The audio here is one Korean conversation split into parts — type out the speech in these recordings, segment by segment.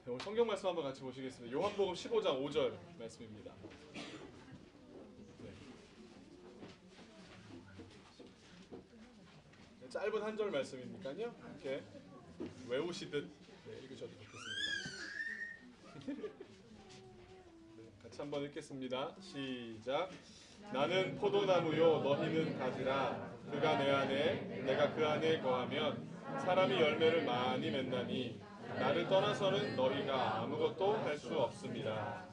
오늘 성경 말씀 한번 같이 보시겠습니다. 요한복음 15장 5절 말씀입니다. 네. 짧은 한 절 말씀이니까요. 이렇게 외우시듯 읽으셔도 좋겠습니다. 네, 같이 한번 읽겠습니다. 시작. 나는 포도나무요 너희는 가지라. 그가 내 안에 내가 그 안에 거하면 사람이 열매를 많이 맺나니 나를 떠나서는 너희가 아무것도 할 수 없습니다.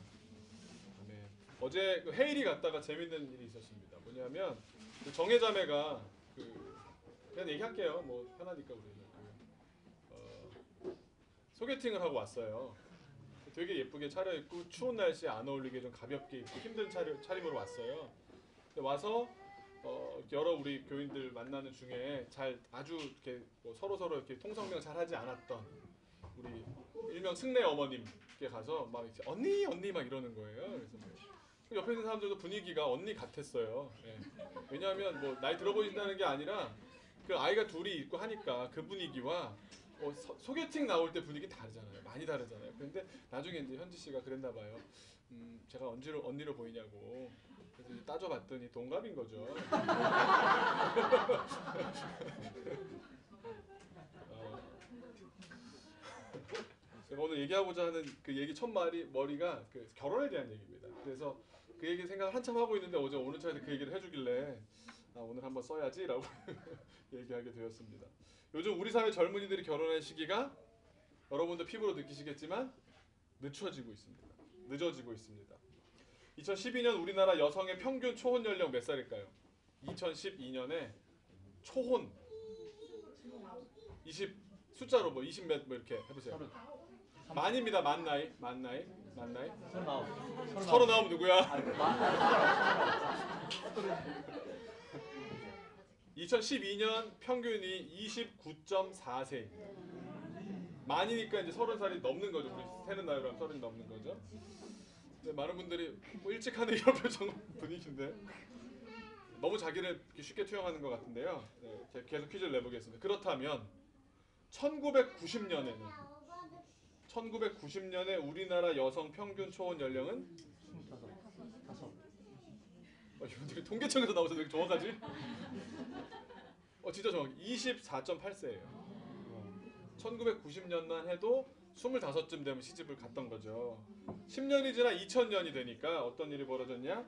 아멘. 어제 그 헤일이 갔다가 재밌는 일이 있었습니다. 뭐냐면 그 정혜자매가 그냥 얘기할게요. 뭐 편하니까 우리는 소개팅을 하고 왔어요. 되게 예쁘게 차려입고 추운 날씨에 안 어울리게 좀 가볍게 입고 힘든 차림으로 왔어요. 와서 여러 우리 교인들 만나는 중에 아주 이렇게 뭐 서로 이렇게 통성명 잘하지 않았던 우리 일명 승래 어머님께 가서 막 이제 언니 막 이러는 거예요. 그래서 옆에 있는 사람들도 분위기가 언니 같았어요. 네. 왜냐하면 뭐 나이 들어 보인다는 게 아니라 그 아이가 둘이 있고 하니까 그 분위기와 소개팅 나올 때 분위기 다르잖아요. 많이 다르잖아요. 그런데 나중에 이제 현지 씨가 그랬나 봐요. 제가 언니로 보이냐고. 그래서 이제 따져봤더니 동갑인 거죠. 제가 오늘 얘기하고자 하는 그 얘기 첫 머리가 그 결혼에 대한 얘기입니다. 그래서 그 얘기 생각을 한참 하고 있는데 어제 오는 차에 그 얘기를 해주길래 오늘 한번 써야지라고 얘기하게 되었습니다. 요즘 우리 사회 젊은이들이 결혼할 시기가 여러분도 피부로 느끼시겠지만 늦춰지고 있습니다. 늦어지고 있습니다. 2012년 우리나라 여성의 평균 초혼 연령 몇 살일까요? 2012년에 초혼 20 숫자로 뭐 20 몇 뭐 이렇게 해보세요. 만입니다. 만 나이. 39 누구야? 2012년 평균이 29.4세입니다. 만이니까 이제 30살이 넘는 거죠. 우리 세는 나이로 하면 30이 넘는 거죠. 근데 많은 분들이 뭐 일찍 하는 이런 표정 분위기인데 너무 자기를 쉽게 투영하는 것 같은데요. 네, 계속 퀴즈를 내보겠습니다. 그렇다면 1990년에 우리나라 여성 평균 초혼 연령은? 25. 이분들이 통계청에서 나오셔서 되게 정확하지? 진짜 정확해. 24.8세예요. 1990년만 해도 25쯤 되면 시집을 갔던 거죠. 10년이 지나 2000년이 되니까 어떤 일이 벌어졌냐?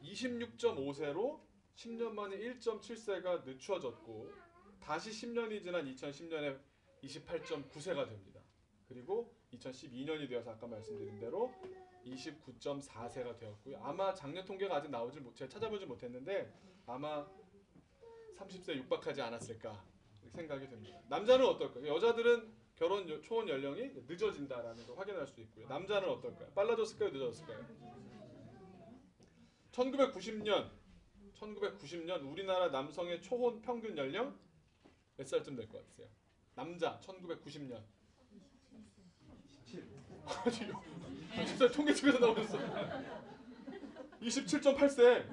26.5세로 10년 만에 1.7세가 늦춰졌고 다시 10년이 지난 2010년에 28.9세가 됩니다. 그리고 2012년이 되어서 아까 말씀드린 대로 29.4세가 되었고요. 아마 작년 통계가 아직 제가 찾아보지 못했는데 아마 30세 육박하지 않았을까 생각이 됩니다. 남자는 어떨까요? 여자들은 결혼 초혼 연령이 늦어진다라는 걸 확인할 수 있고요. 남자는 어떨까요? 빨라졌을까요? 늦어졌을까요? 1990년 우리나라 남성의 초혼 평균 연령 몇 살쯤 될 것 같으세요? 남자 1990년 10살 통계청에서 나오셨어. 27.8세.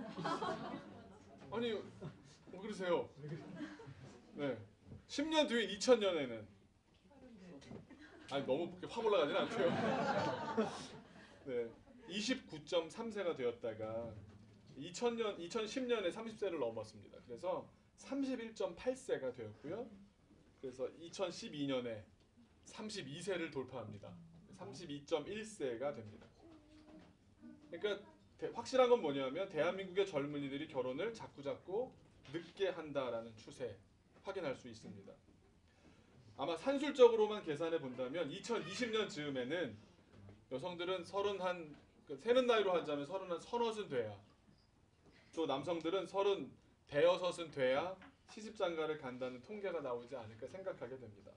아니 왜 그러세요? 네. 10년 뒤인 2000년에는 너무 확 올라가지는 않고요. 네. 29.3세가 되었다가 2010년에 30세를 넘었습니다. 그래서 31.8세가 되었고요. 그래서 2012년에 32세를 돌파합니다. 32.1세가 됩니다. 그러니까 확실한 건 뭐냐면 대한민국의 젊은이들이 결혼을 자꾸 늦게 한다라는 추세 확인할 수 있습니다. 아마 산술적으로만 계산해 본다면 2020년 즈음에는 여성들은 세는 나이로 하자면 30은 돼야, 또 남성들은 30대여섯은 돼야 시집장가를 간다는 통계가 나오지 않을까 생각하게 됩니다.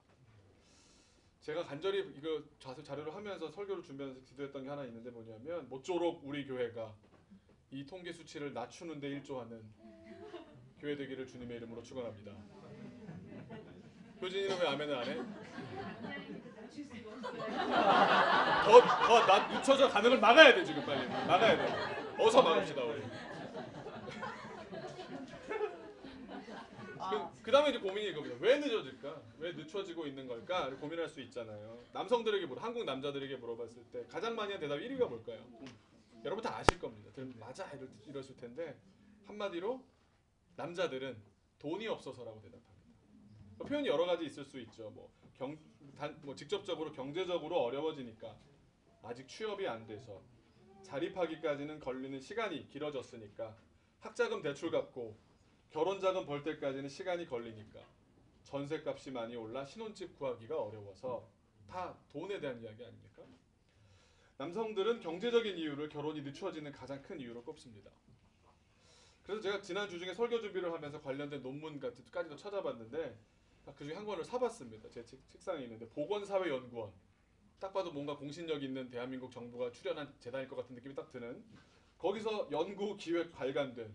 제가 간절히 이거 자료를 하면서 설교를 준비하면서 기도했던 게 하나 있는데 뭐냐면 모쪼록 우리 교회가 이 통계 수치를 낮추는 데 일조하는 교회 되기를 주님의 이름으로 축원합니다. 효진이는 왜 아멘을 안 해? 더 늦춰져 가는 걸 막아야 돼. 지금 빨리 막아야 돼. 어서 막읍시다 우리. 그 다음에 이제 고민이 이겁니다. 왜 늦어질까? 왜 늦춰지고 있는 걸까? 고민할 수 있잖아요. 남성들에게 한국 남자들에게 물어봤을 때 가장 많이 한 대답 1위가 뭘까요? 여러분 다 아실 겁니다. 맞아 이러실 텐데 한마디로 남자들은 돈이 없어서라고 대답합니다. 표현이 여러 가지 있을 수 있죠. 뭐 직접적으로 경제적으로 어려워지니까, 아직 취업이 안 돼서, 자립하기까지는 걸리는 시간이 길어졌으니까, 학자금 대출 갚고 결혼 자금 벌 때까지는 시간이 걸리니까, 전셋값이 많이 올라 신혼집 구하기가 어려워서, 다 돈에 대한 이야기 아닙니까? 남성들은 경제적인 이유를 결혼이 늦춰지는 가장 큰 이유로 꼽습니다. 그래서 제가 지난 주 중에 설교 준비를 하면서 관련된 논문까지도 찾아봤는데 그 중에 한 권을 사봤습니다. 제 책상에 있는데 보건사회연구원, 딱 봐도 뭔가 공신력 있는 대한민국 정부가 출연한 재단일 것 같은 느낌이 딱 드는, 거기서 연구 기획 발간된,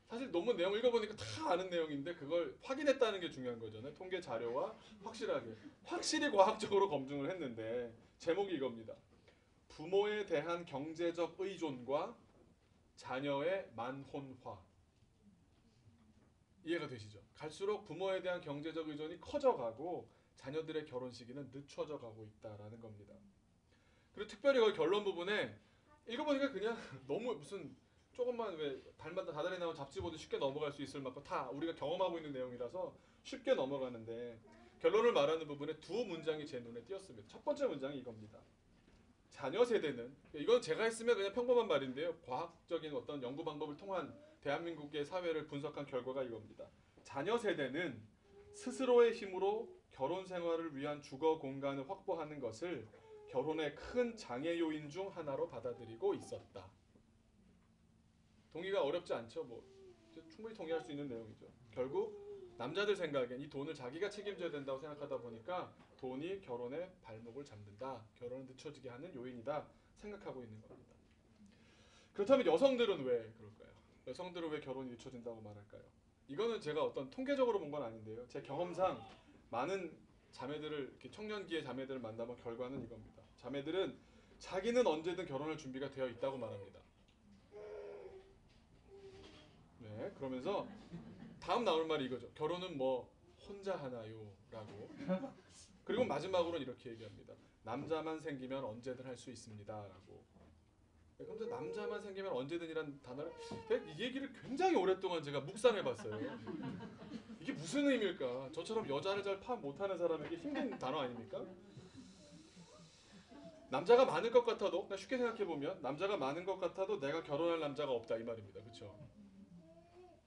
사실 논문 내용을 읽어보니까 다 아는 내용인데 그걸 확인했다는 게 중요한 거잖아요. 통계 자료와 확실히 과학적으로 검증을 했는데 제목이 이겁니다. 부모에 대한 경제적 의존과 자녀의 만혼화. 이해가 되시죠? 갈수록 부모에 대한 경제적 의존이 커져가고 자녀들의 결혼 시기는 늦춰져 가고 있다라는 겁니다. 그리고 특별히 거기 결론 부분에 읽어보니까 그냥 너무 무슨 조금만 왜 달마다 다달이 나온 잡지 보듯 쉽게 넘어갈 수 있을 만큼 다 우리가 경험하고 있는 내용이라서 쉽게 넘어가는데, 결론을 말하는 부분에 두 문장이 제 눈에 띄었습니다. 첫 번째 문장이 이겁니다. 자녀 세대는, 이건 제가 했으면 그냥 평범한 말인데요, 과학적인 어떤 연구 방법을 통한 대한민국의 사회를 분석한 결과가 이겁니다. 자녀 세대는 스스로의 힘으로 결혼 생활을 위한 주거 공간을 확보하는 것을 결혼의 큰 장애 요인 중 하나로 받아들이고 있었다. 동의가 어렵지 않죠? 충분히 동의할 수 있는 내용이죠. 결국 남자들 생각엔 이 돈을 자기가 책임져야 된다고 생각하다 보니까 돈이 결혼의 발목을 잡는다, 결혼을 늦춰지게 하는 요인이다 생각하고 있는 겁니다. 그렇다면 여성들은 왜 그럴까요? 여성들은 왜 결혼이 늦춰진다고 말할까요? 이거는 제가 어떤 통계적으로 본 건 아닌데요, 제 경험상 많은 자매들을, 이렇게 청년기의 자매들을 만나본 결과는 이겁니다. 자매들은 자기는 언제든 결혼할 준비가 되어 있다고 말합니다. 네, 그러면서 다음 나오는 말이 이거죠. 결혼은 혼자 하나요? 라고. 그리고 마지막으로는 이렇게 얘기합니다. 남자만 생기면 언제든 할 수 있습니다. 라고. 그런데 남자만 생기면 언제든이란 단어를, 이 얘기를 굉장히 오랫동안 제가 묵상해봤어요. 이게 무슨 의미일까? 저처럼 여자를 잘 파악 못하는 사람에게 힘든 단어 아닙니까? 남자가 많을 것 같아도, 쉽게 생각해보면 남자가 많은 것 같아도 내가 결혼할 남자가 없다 이 말입니다. 그렇죠?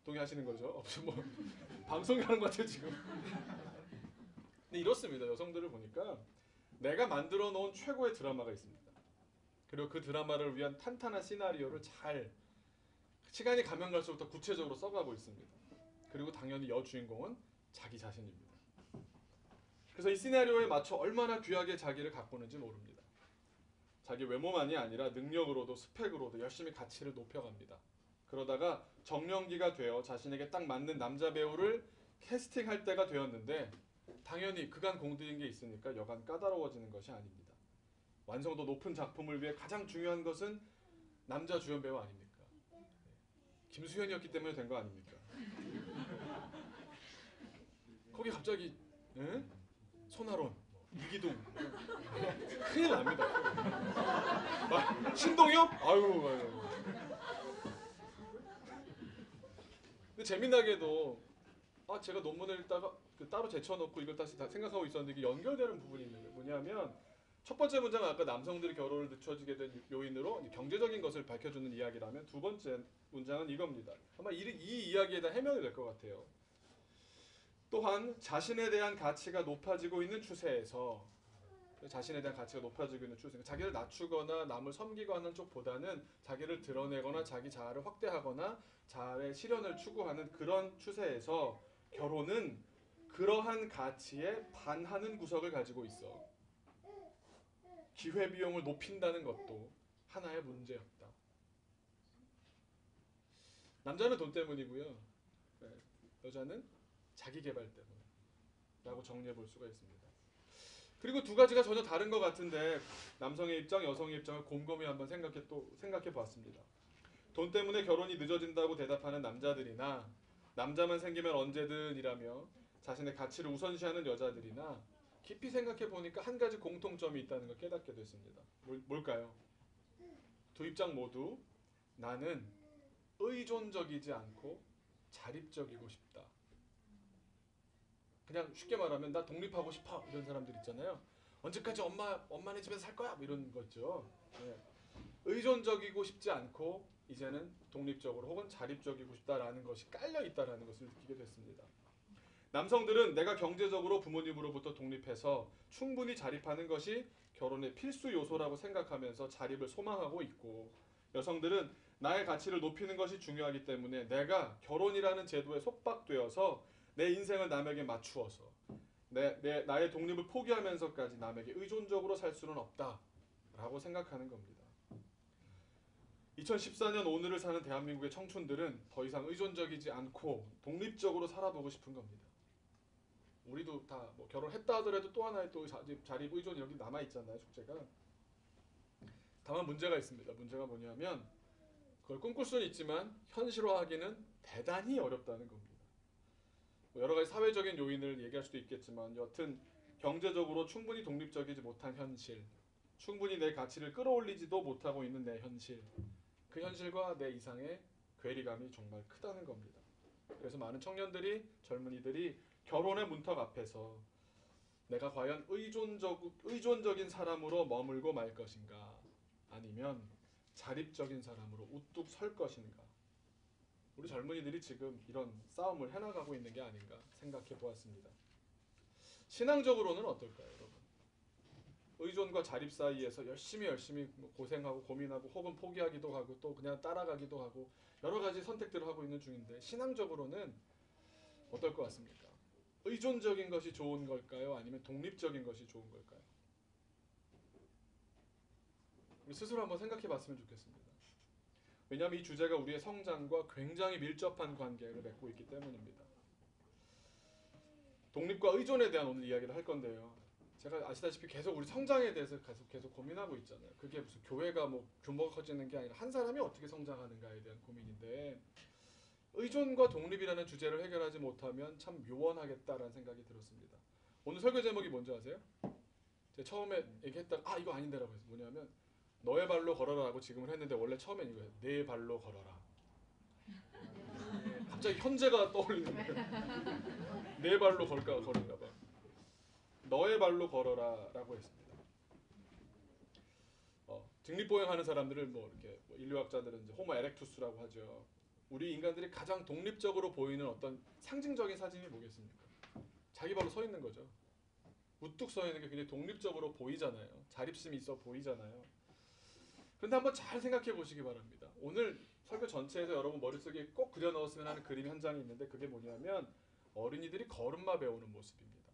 동의하시는 거죠? 방송이 하는 것 같아요 지금. 근데 이렇습니다. 여성들을 보니까 내가 만들어 놓은 최고의 드라마가 있습니다. 그리고 그 드라마를 위한 탄탄한 시나리오를 잘 시간이 가면 갈수록 더 구체적으로 써가고 있습니다. 그리고 당연히 여주인공은 자기 자신입니다. 그래서 이 시나리오에 맞춰 얼마나 귀하게 자기를 가꾸는지 모릅니다. 자기 외모만이 아니라 능력으로도 스펙으로도 열심히 가치를 높여갑니다. 그러다가 정년기가 되어 자신에게 딱 맞는 남자 배우를 캐스팅할 때가 되었는데, 당연히 그간 공들인 게 있으니까 여간 까다로워지는 것이 아닙니다. 완성도 높은 작품을 위해 가장 중요한 것은 남자 주연 배우 아닙니까? 김수현이었기 때문에 된 거 아닙니까? 거기 갑자기 손아론, 이기동, 큰일 납니다. 신동엽? 아유. 근데 재미나게도 제가 논문을 읽다가 따로 제쳐놓고 이걸 다시 생각하고 있었는데 이게 연결되는 부분이 있는 거예요. 뭐냐면 첫 번째 문장은 아까 남성들이 결혼을 늦춰지게 된 요인으로 경제적인 것을 밝혀주는 이야기라면, 두 번째 문장은 이겁니다. 아마 이 이야기에 대한 해명이 될 것 같아요. 또한 자신에 대한 가치가 높아지고 있는 추세에서, 자기를 낮추거나 남을 섬기고 하는 쪽보다는 자기를 드러내거나 자기 자아를 확대하거나 자아의 실현을 추구하는 그런 추세에서 결혼은 그러한 가치에 반하는 구석을 가지고 있어. 기회비용을 높인다는 것도 하나의 문제였다. 남자는 돈 때문이고요, 여자는 자기 개발 때문에 라고 정리해 볼 수가 있습니다. 그리고 두 가지가 전혀 다른 것 같은데 남성의 입장, 여성의 입장을 곰곰이 한번 생각해 보았습니다. 돈 때문에 결혼이 늦어진다고 대답하는 남자들이나 남자만 생기면 언제든이라며 자신의 가치를 우선시하는 여자들이나 깊이 생각해 보니까 한 가지 공통점이 있다는 걸 깨닫게 됐습니다. 뭘까요? 두 입장 모두 나는 의존적이지 않고 자립적이고 싶다. 그냥 쉽게 말하면 나 독립하고 싶어 이런 사람들 있잖아요. 언제까지 엄마네 집에서 살 거야? 뭐 이런 거죠. 네. 의존적이고 싶지 않고 이제는 독립적으로 혹은 자립적이고 싶다라는 것이 깔려 있다라는 것을 느끼게 됐습니다. 남성들은 내가 경제적으로 부모님으로부터 독립해서 충분히 자립하는 것이 결혼의 필수 요소라고 생각하면서 자립을 소망하고 있고, 여성들은 나의 가치를 높이는 것이 중요하기 때문에 내가 결혼이라는 제도에 속박되어서 내 인생을 남에게 맞추어서 나의 독립을 포기하면서까지 남에게 의존적으로 살 수는 없다라고 생각하는 겁니다. 2014년 오늘을 사는 대한민국의 청춘들은 더 이상 의존적이지 않고 독립적으로 살아보고 싶은 겁니다. 우리도 다 뭐 결혼했다 하더라도 또 하나의 또 자립 의존이 여기 남아 있잖아요, 숙제가. 다만 문제가 있습니다. 문제가 뭐냐면 그걸 꿈꿀 수는 있지만 현실화하기는 대단히 어렵다는 겁니다. 뭐 여러 가지 사회적인 요인을 얘기할 수도 있겠지만 여튼 경제적으로 충분히 독립적이지 못한 현실, 충분히 내 가치를 끌어올리지도 못하고 있는 내 현실, 그 현실과 내 이상의 괴리감이 정말 크다는 겁니다. 그래서 많은 청년들이, 젊은이들이 결혼의 문턱 앞에서 내가 과연 의존적인 사람으로 머물고 말 것인가, 아니면 자립적인 사람으로 우뚝 설 것인가, 우리 젊은이들이 지금 이런 싸움을 해나가고 있는 게 아닌가 생각해 보았습니다. 신앙적으로는 어떨까요, 여러분? 의존과 자립 사이에서 열심히 고생하고 고민하고 혹은 포기하기도 하고 또 그냥 따라가기도 하고 여러 가지 선택들을 하고 있는 중인데, 신앙적으로는 어떨 것 같습니까? 의존적인 것이 좋은 걸까요? 아니면 독립적인 것이 좋은 걸까요? 우리 스스로 한번 생각해 봤으면 좋겠습니다. 왜냐하면 이 주제가 우리의 성장과 굉장히 밀접한 관계를 맺고 있기 때문입니다. 독립과 의존에 대한 오늘 이야기를 할 건데요. 제가 아시다시피 계속 우리 성장에 대해서 계속 고민하고 있잖아요. 그게 무슨 교회가 뭐 규모가 커지는 게 아니라 한 사람이 어떻게 성장하는가에 대한 고민인데, 의존과 독립이라는 주제를 해결하지 못하면 참 요원하겠다라는 생각이 들었습니다. 오늘 설교 제목이 뭔지 아세요? 제가 처음에 얘기했다가 이거 아닌데라고 해서 뭐냐면 너의 발로 걸어라라고 지금은 했는데 원래 처음엔 이거예요. 내 발로 걸어라. 갑자기 현재가 떠올리는 거예요. 내 발로 걸을까 봐. 너의 발로 걸어라라고 했습니다. 직립보행하는 사람들을 뭐 이렇게 인류학자들은 이제 호모 에렉투스라고 하죠. 우리 인간들이 가장 독립적으로 보이는 어떤 상징적인 사진이 뭐겠습니까? 자기 발로 서 있는 거죠. 우뚝 서 있는 게 굉장히 독립적으로 보이잖아요. 자립심이 있어 보이잖아요. 그런데 한번 잘 생각해 보시기 바랍니다. 오늘 설교 전체에서 여러분 머릿속에 꼭 그려 넣었으면 하는 그림 한 장이 있는데, 그게 뭐냐면 어린이들이 걸음마 배우는 모습입니다.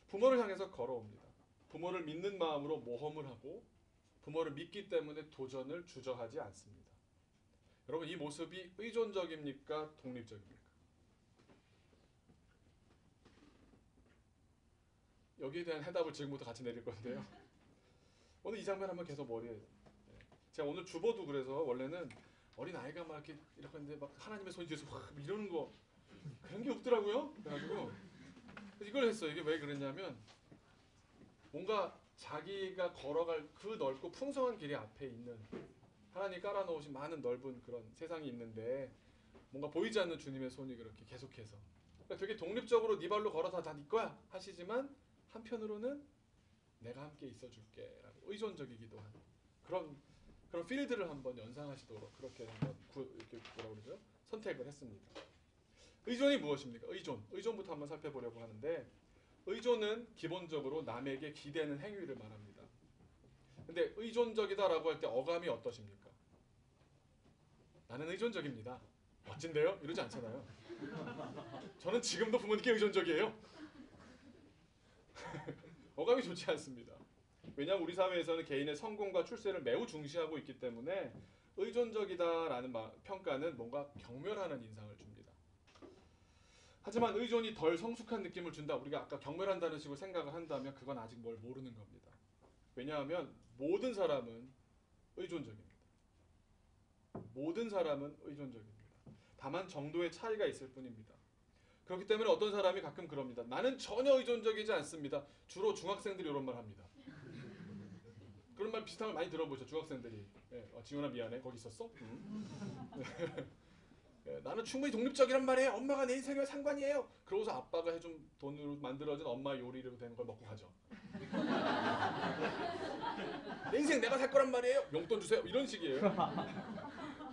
부모를 향해서 걸어옵니다. 부모를 믿는 마음으로 모험을 하고 부모를 믿기 때문에 도전을 주저하지 않습니다. 여러분, 이 모습이 의존적입니까? 독립적입니까? 여기에 대한 해답을 지금부터 같이 내릴 건데요. 오늘 이 장면 한번 계속 머리에. 제가 오늘 주보도 그래서 원래는 어린 아이가 막 이렇게 했는데 막 하나님의 손이 뒤에서 확 이러는 거 그런 게 없더라고요. 그래가지고 이걸 했어요. 이게 왜 그랬냐면 뭔가 자기가 걸어갈 그 넓고 풍성한 길이 앞에 있는, 하나님이 깔아놓으신 많은 넓은 그런 세상이 있는데 뭔가 보이지 않는 주님의 손이 그렇게 계속해서, 그러니까 되게 독립적으로 네 발로 걸어서 다 네 거야 하시지만 한편으로는 내가 함께 있어줄게 라고 의존적이기도 한 그런 필드를 한번 연상하시도록 그렇게 한번 이렇게 뭐라 그러죠? 선택을 했습니다. 의존이 무엇입니까? 의존부터 한번 살펴보려고 하는데, 의존은 기본적으로 남에게 기대는 행위를 말합니다. 근데 의존적이다라고 할 때 어감이 어떠십니까? 나는 의존적입니다. 멋진데요? 이러지 않잖아요. 저는 지금도 부모님께 의존적이에요. 어감이 좋지 않습니다. 왜냐하면 우리 사회에서는 개인의 성공과 출세를 매우 중시하고 있기 때문에 의존적이다라는 평가는 뭔가 경멸하는 인상을 줍니다. 하지만 의존이 덜 성숙한 느낌을 준다, 우리가 아까 경멸한다는 식으로 생각을 한다면 그건 아직 뭘 모르는 겁니다. 왜냐하면 모든 사람은 의존적입니다. 모든 사람은 의존적입니다. 다만 정도의 차이가 있을 뿐입니다. 그렇기 때문에 어떤 사람이 가끔 그럽니다. 나는 전혀 의존적이지 않습니다. 주로 중학생들이 이런 말 합니다. 그런 말 비슷한 걸 많이 들어보죠. 중학생들이. 예, 지훈아 미안해. 거기 있었어? 예, 나는 충분히 독립적이란 말이에요. 엄마가 내 인생에 상관이에요. 그러고서 아빠가 해준 돈으로 만들어진 엄마 요리로 된 걸 먹고 가죠. 내 인생 내가 살 거란 말이에요. 용돈 주세요. 이런 식이에요.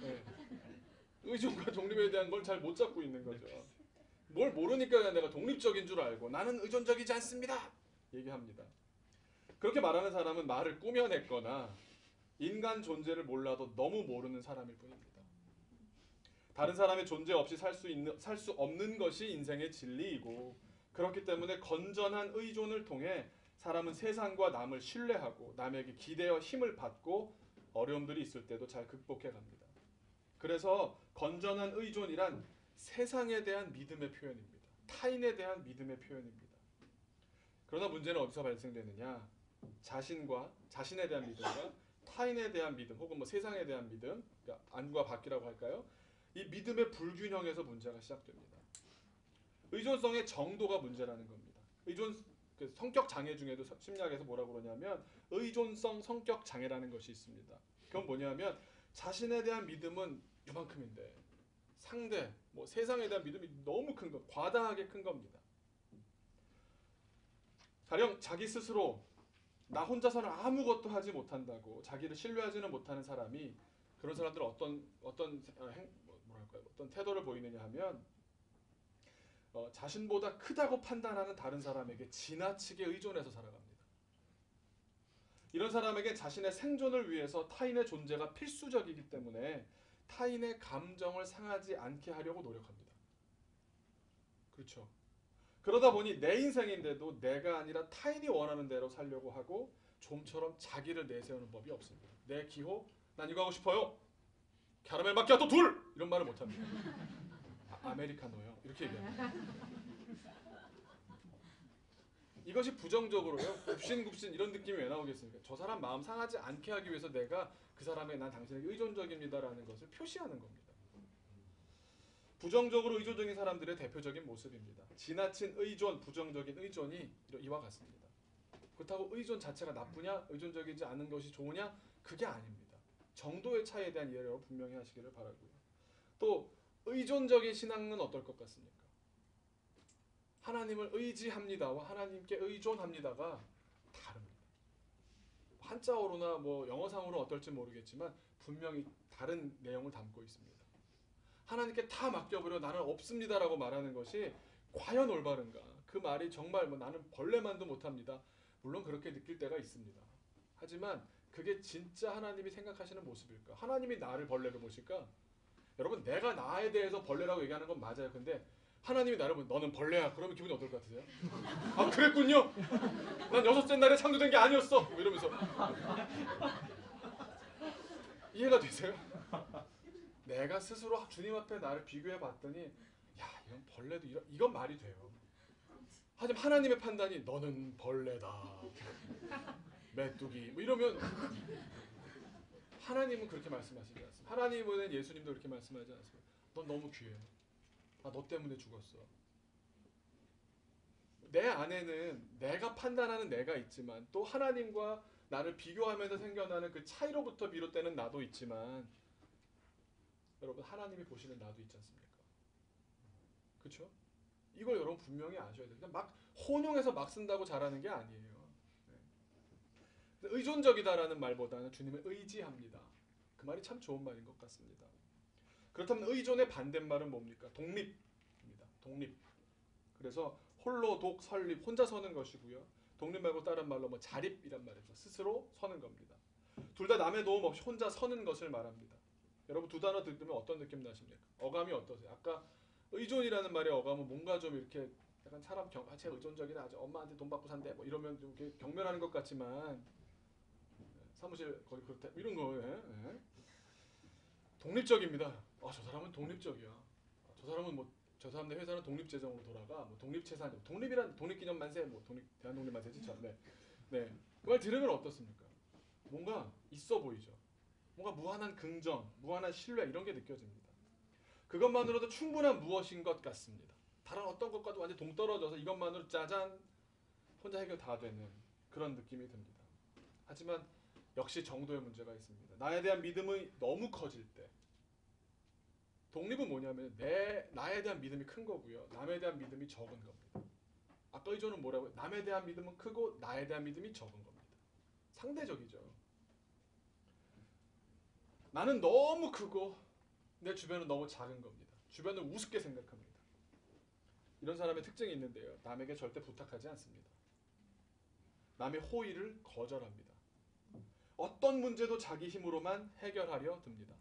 예. 의존과 독립에 대한 걸 잘 못 잡고 있는 거죠. 뭘 모르니까 그냥 내가 독립적인 줄 알고 나는 의존적이지 않습니다. 얘기합니다. 그렇게 말하는 사람은 말을 꾸며냈거나 인간 존재를 몰라도 너무 모르는 사람일 뿐입니다. 다른 사람의 존재 없이 살 수 없는 것이 인생의 진리이고 그렇기 때문에 건전한 의존을 통해 사람은 세상과 남을 신뢰하고 남에게 기대어 힘을 받고 어려움들이 있을 때도 잘 극복해 갑니다. 그래서 건전한 의존이란 세상에 대한 믿음의 표현입니다. 타인에 대한 믿음의 표현입니다. 그러나 문제는 어디서 발생되느냐? 자신에 대한 믿음과 타인에 대한 믿음 혹은 뭐 세상에 대한 믿음, 그러니까 안과 밖이라고 할까요? 이 믿음의 불균형에서 문제가 시작됩니다. 의존성의 정도가 문제라는 겁니다. 그 성격 장애 중에도 심리학에서 뭐라고 그러냐면 의존성 성격 장애라는 것이 있습니다. 그건 뭐냐면 자신에 대한 믿음은 요만큼인데 상대, 뭐 세상에 대한 믿음이 너무 큰 것, 과다하게 큰 겁니다. 가령 자기 스스로 나 혼자서는 아무것도 하지 못한다고 자기를 신뢰하지는 못하는 사람이 그런 사람들은 어떤 태도를 보이느냐 하면 자신보다 크다고 판단하는 다른 사람에게 지나치게 의존해서 살아갑니다. 이런 사람에게 자신의 생존을 위해서 타인의 존재가 필수적이기 때문에 타인의 감정을 상하지 않게 하려고 노력합니다. 그렇죠. 그러다 보니 내 인생인데도 내가 아니라 타인이 원하는 대로 살려고 하고 좀처럼 자기를 내세우는 법이 없습니다. 내 기호, 난 이거 하고 싶어요. 캐러멜 마키아토 둘! 이런 말을 못합니다. 아메리카노요. 이렇게 얘기합니다. 이것이 부정적으로요. 굽신굽신 이런 느낌이 왜 나오겠습니까? 저 사람 마음 상하지 않게 하기 위해서 내가 그 사람에게 난 당신에게 의존적입니다라는 것을 표시하는 겁니다. 부정적으로 의존적인 사람들의 대표적인 모습입니다. 지나친 의존, 부정적인 의존이 이와 같습니다. 그렇다고 의존 자체가 나쁘냐, 의존적이지 않은 것이 좋으냐, 그게 아닙니다. 정도의 차이에 대한 이해를 분명히 하시기를 바라고요. 또 의존적인 신앙은 어떨 것 같습니까? 하나님을 의지합니다와 하나님께 의존합니다가 다릅니다. 한자어로나 뭐 영어상으로 어떨지 모르겠지만 분명히 다른 내용을 담고 있습니다. 하나님께 다 맡겨버려 나는 없습니다라고 말하는 것이 과연 올바른가? 그 말이 정말 뭐 나는 벌레만도 못합니다. 물론 그렇게 느낄 때가 있습니다. 하지만 그게 진짜 하나님이 생각하시는 모습일까? 하나님이 나를 벌레로 보실까? 여러분 내가 나에 대해서 벌레라고 얘기하는 건 맞아요. 근데 하나님이 나를 보면 너는 벌레야. 그러면 기분이 어떨 것 같으세요? 아 그랬군요. 난 여섯째 날에 창조된 게 아니었어. 뭐 이러면서 이해가 되세요? 내가 스스로 주님 앞에 나를 비교해 봤더니 야 이건 벌레도 이건 말이 돼요. 하지만 하나님의 판단이 너는 벌레다. 메뚜기 뭐 이러면 하나님은 그렇게 말씀하시지 않습니다. 하나님은 예수님도 그렇게 말씀하지 않습니다. 넌 너무 귀해. 나 너 때문에 죽었어. 내 안에는 내가 판단하는 내가 있지만 또 하나님과 나를 비교하면서 생겨나는 그 차이로부터 비롯되는 나도 있지만 여러분 하나님이 보시는 나도 있지 않습니까? 그렇죠? 이걸 여러분 분명히 아셔야 돼요. 그냥 막 혼용해서 막 쓴다고 잘하는 게 아니에요. 네. 의존적이다라는 말보다는 주님을 의지합니다. 그 말이 참 좋은 말인 것 같습니다. 그렇다면 의존의 반대말은 뭡니까? 독립입니다. 독립. 그래서 홀로 독 설립 혼자 서는 것이고요. 독립 말고 다른 말로 뭐 자립이란 말이죠. 스스로 서는 겁니다. 둘 다 남의 도움 없이 혼자 서는 것을 말합니다. 여러분 두 단어 들으면 어떤 느낌 나십니까? 어감이 어떠세요? 아까 의존이라는 말의 어감은 뭔가 좀 이렇게 약간 사람 제 의존적이다. 아주 엄마한테 돈 받고 산대. 뭐 이러면 좀 이렇게 경멸하는 것 같지만 사무실 거기 그렇다 이런 거예요. 예. 독립적입니다. 아, 저 사람은 독립적이야. 아, 저 사람은 뭐 저 사람들 회사는 독립재정으로 돌아가. 뭐 독립채산, 독립이란 독립기념 만세, 뭐 대한독립 만세지 참. 네, 네. 그걸 들으면 어떻습니까? 뭔가 있어 보이죠. 뭔가 무한한 긍정, 무한한 신뢰 이런 게 느껴집니다. 그것만으로도 충분한 무엇인 것 같습니다. 다른 어떤 것과도 완전 동떨어져서 이것만으로 짜잔 혼자 해결 다 되는 그런 느낌이 듭니다. 하지만 역시 정도의 문제가 있습니다. 나에 대한 믿음이 너무 커질 때 독립은 뭐냐면 나에 대한 믿음이 큰 거고요. 남에 대한 믿음이 적은 겁니다. 아까 의존은 뭐라고요? 남에 대한 믿음은 크고 나에 대한 믿음이 적은 겁니다. 상대적이죠. 나는 너무 크고 내 주변은 너무 작은 겁니다. 주변을 우습게 생각합니다. 이런 사람의 특징이 있는데요. 남에게 절대 부탁하지 않습니다. 남의 호의를 거절합니다. 어떤 문제도 자기 힘으로만 해결하려 듭니다.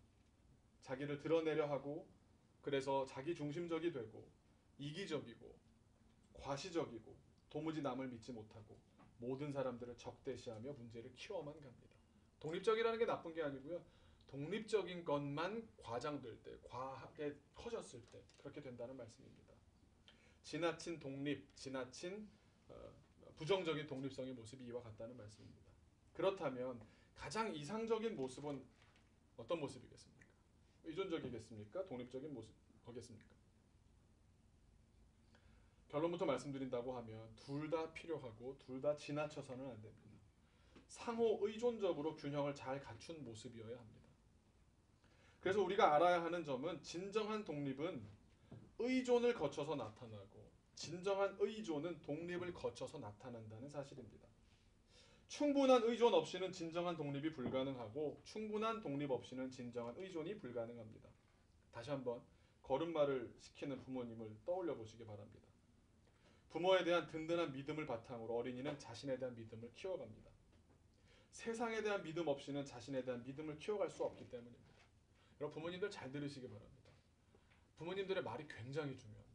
자기를 드러내려 하고 그래서 자기 중심적이 되고 이기적이고 과시적이고 도무지 남을 믿지 못하고 모든 사람들을 적대시하며 문제를 키워만 갑니다. 독립적이라는 게 나쁜 게 아니고요. 독립적인 것만 과장될 때, 과하게 커졌을 때 그렇게 된다는 말씀입니다. 지나친 독립, 지나친 부정적인 독립성의 모습이 이와 같다는 말씀입니다. 그렇다면 가장 이상적인 모습은 어떤 모습이겠습니까? 의존적이겠습니까? 독립적인 모습 거겠습니까? 결론부터 말씀드린다고 하면 둘 다 필요하고 둘 다 지나쳐서는 안 됩니다. 상호 의존적으로 균형을 잘 갖춘 모습이어야 합니다. 그래서 우리가 알아야 하는 점은 진정한 독립은 의존을 거쳐서 나타나고 진정한 의존은 독립을 거쳐서 나타난다는 사실입니다. 충분한 의존 없이는 진정한 독립이 불가능하고 충분한 독립 없이는 진정한 의존이 불가능합니다. 다시 한번 걸음마를 시키는 부모님을 떠올려 보시기 바랍니다. 부모에 대한 든든한 믿음을 바탕으로 어린이는 자신에 대한 믿음을 키워갑니다. 세상에 대한 믿음 없이는 자신에 대한 믿음을 키워갈 수 없기 때문입니다. 여러분 부모님들 잘 들으시기 바랍니다. 부모님들의 말이 굉장히 중요합니다.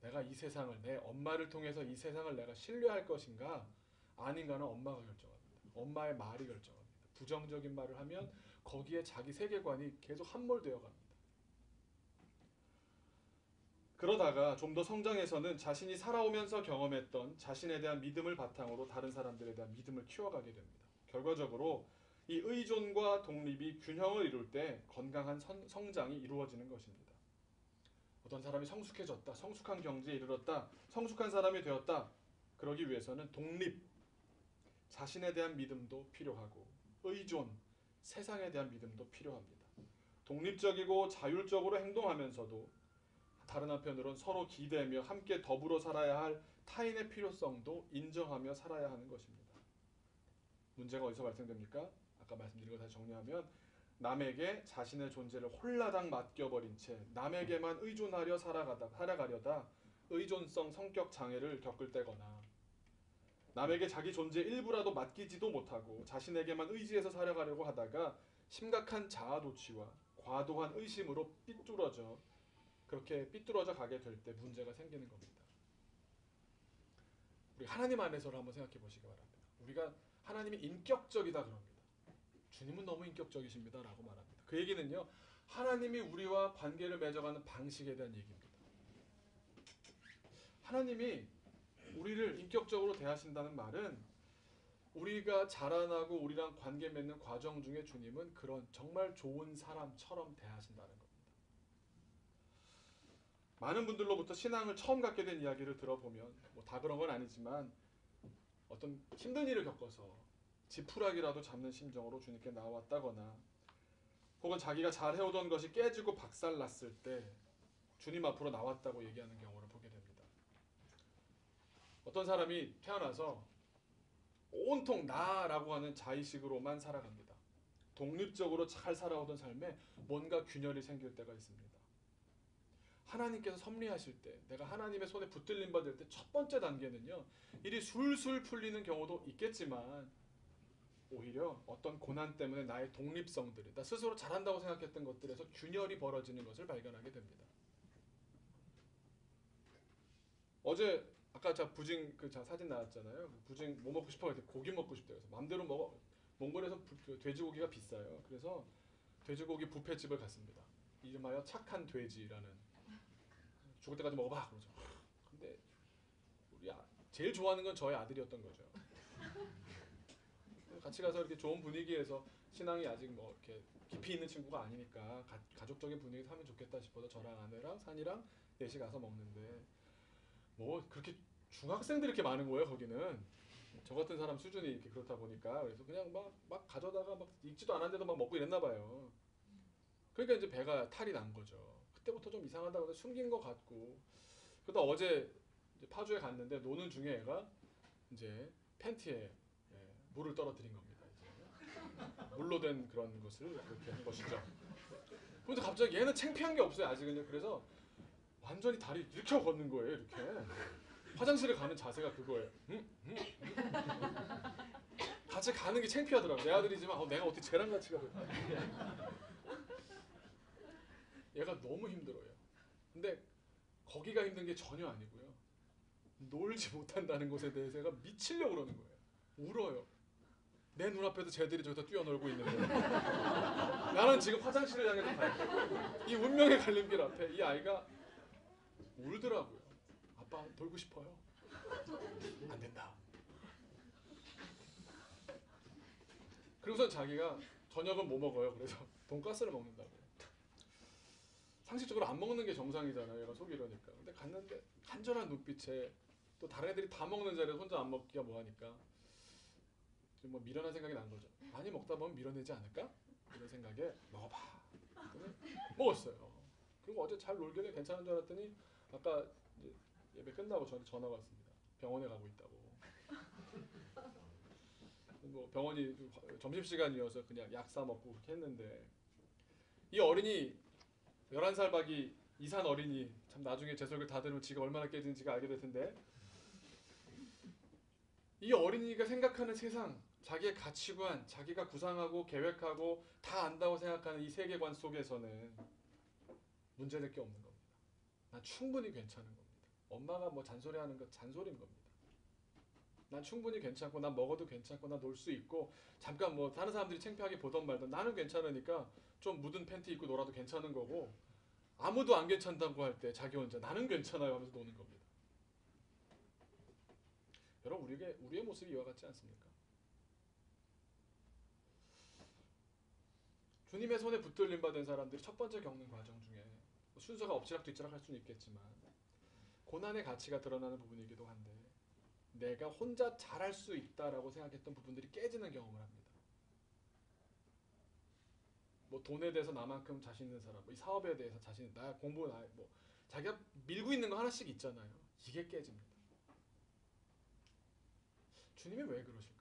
내가 이 세상을 내 엄마를 통해서 이 세상을 내가 신뢰할 것인가 아닌가는 엄마가 결정합니다. 엄마의 말이 결정합니다. 부정적인 말을 하면 거기에 자기 세계관이 계속 함몰되어 갑니다. 그러다가 좀 더 성장해서는 자신이 살아오면서 경험했던 자신에 대한 믿음을 바탕으로 다른 사람들에 대한 믿음을 키워가게 됩니다. 결과적으로 이 의존과 독립이 균형을 이룰 때 건강한 성장이 이루어지는 것입니다. 어떤 사람이 성숙해졌다, 성숙한 경지에 이르렀다, 성숙한 사람이 되었다. 그러기 위해서는 독립, 자신에 대한 믿음도 필요하고 의존, 세상에 대한 믿음도 필요합니다. 독립적이고 자율적으로 행동하면서도 다른 한편으로는 서로 기대며 함께 더불어 살아야 할 타인의 필요성도 인정하며 살아야 하는 것입니다. 문제가 어디서 발생됩니까? 아까 말씀드린 거 다시 정리하면 남에게 자신의 존재를 홀라당 맡겨버린 채 남에게만 의존하려 살아가려다 의존성 성격 장애를 겪을 때거나 남에게 자기 존재 일부라도 맡기지도 못하고 자신에게만 의지해서 살아가려고 하다가 심각한 자아도취와 과도한 의심으로 그렇게 삐뚤어져 가게 될 때 문제가 생기는 겁니다. 우리 하나님 안에서를 한번 생각해 보시기 바랍니다. 우리가 하나님이 인격적이다 그럽니다. 주님은 너무 인격적이십니다 라고 말합니다. 그 얘기는요. 하나님이 우리와 관계를 맺어가는 방식에 대한 얘기입니다. 하나님이 우리를 인격적으로 대하신다는 말은 우리가 자라나고 우리랑 관계 맺는 과정 중에 주님은 그런 정말 좋은 사람처럼 대하신다는 겁니다. 많은 분들로부터 신앙을 처음 갖게 된 이야기를 들어보면 다 그런 건 아니지만 어떤 힘든 일을 겪어서 지푸라기라도 잡는 심정으로 주님께 나왔다거나 혹은 자기가 잘 해오던 것이 깨지고 박살났을 때 주님 앞으로 나왔다고 얘기하는 경우를 보게 됩니다. 어떤 사람이 태어나서 온통 나라고 하는 자의식으로만 살아갑니다. 독립적으로 잘 살아오던 삶에 뭔가 균열이 생길 때가 있습니다. 하나님께서 섭리하실 때 내가 하나님의 손에 붙들림 받을 때 첫 번째 단계는요. 일이 술술 풀리는 경우도 있겠지만 오히려 어떤 고난 때문에 나의 독립성들이 나 스스로 잘한다고 생각했던 것들에서 균열이 벌어지는 것을 발견하게 됩니다. 어제 아까 저 부징 그 사진 나왔잖아요. 부징 뭐 먹고 싶어? 고기 먹고 싶대요. 그래서 마음대로 먹어. 몽골에서 돼지고기가 비싸요. 그래서 돼지고기 뷔페집을 갔습니다. 이름하여 착한 돼지라는. 죽을 때까지 먹어봐 그러죠. 근데 우리 제일 좋아하는 건 저희 아들이었던 거죠. 같이 가서 이렇게 좋은 분위기에서 신앙이 아직 뭐 이렇게 깊이 있는 친구가 아니니까 가족적인 분위기에서 하면 좋겠다 싶어서 저랑 아내랑 산이랑 넷이 가서 먹는데 뭐 그렇게 중학생들이 이렇게 많은 거예요 거기는. 저 같은 사람 수준이 이렇게 그렇다 보니까 그래서 그냥 막 가져다가 막 익지도 않았는데도 막 먹고 이랬나 봐요. 그러니까 이제 배가 탈이 난 거죠. 그때부터 좀 이상하다고 해서 숨긴 것 같고 그러다 어제 이제 파주에 갔는데 노는 중에 애가 이제 팬티에 물을 떨어뜨린 겁니다. 이제 물로 된 그런 것을 그렇게 한 것이죠. 근데 갑자기 얘는 창피한 게 없어요 아직은요. 그래서 완전히 다리 이렇게 하고 걷는 거예요. 이렇게 화장실에 가는 자세가 그거예요. 같이 가는 게 창피하더라고. 내 아들이지만 내가 어떻게 쟤랑 같이 가야 얘가 너무 힘들어요. 근데 거기가 힘든 게 전혀 아니고요. 놀지 못한다는 것에 대해서 얘가 미치려고 그러는 거예요. 울어요. 내 눈앞에서 쟤들이 저기서 뛰어놀고 있는데 나는 지금 화장실을 향해서 가요. 이 운명의 갈림길 앞에 이 아이가 울더라고요. 아빠 놀고 싶어요. 안 된다. 그리고선 자기가 저녁은 뭐 먹어요? 그래서 돈가스를 먹는다고. 상식적으로 안 먹는 게 정상이잖아요. 얘가 속이 이러니까. 근데 갔는데 간절한 눈빛에 또 다른 애들이 다 먹는 자리에서 혼자 안 먹기가 뭐하니까 좀 뭐 미련한 생각이 난 거죠. 많이 먹다 보면 밀어내지 않을까? 이런 생각에 먹어봐. 먹었어요. 그리고 어제 잘 놀길래 괜찮은 줄 알았더니 아까 이제 예배 끝나고 저한테 전화가 왔습니다. 병원에 가고 있다고. 뭐 병원이 점심시간이어서 그냥 약 사 먹고 그렇게 했는데 이 어린이 11살 박이 이산 어린이 참 나중에 제 설교 다 들으면 지가 얼마나 깨지는지가 알게 될 텐데 이 어린이가 생각하는 세상 자기의 가치관, 자기가 구상하고 계획하고 다 안다고 생각하는 이 세계관 속에서는 문제될 게 없는 겁니다. 난 충분히 괜찮은 겁니다. 엄마가 뭐 잔소리하는 거 잔소리인 겁니다. 난 충분히 괜찮고 난 먹어도 괜찮고 난 놀 수 있고 잠깐 뭐 다른 사람들이 창피하게 보던 말던 나는 괜찮으니까 좀 묻은 팬티 입고 놀아도 괜찮은 거고 아무도 안 괜찮다고 할 때 자기 혼자 나는 괜찮아요 하면서 노는 겁니다. 여러분 우리의 모습이 이와 같지 않습니까? 주님의 손에 붙들림 받은 사람들이 첫 번째 겪는 과정 중에 순서가 엎치락뒤치락 할 수는 있겠지만 고난의 가치가 드러나는 부분이기도 한데 내가 혼자 잘할 수 있다라고 생각했던 부분들이 깨지는 경험을 합니다. 뭐 돈에 대해서 나만큼 자신 있는 사람, 뭐 이 사업에 대해서 자신, 나 공부, 뭐 자기가 밀고 있는 거 하나씩 있잖아요. 이게 깨집니다. 주님이 왜 그러실까요?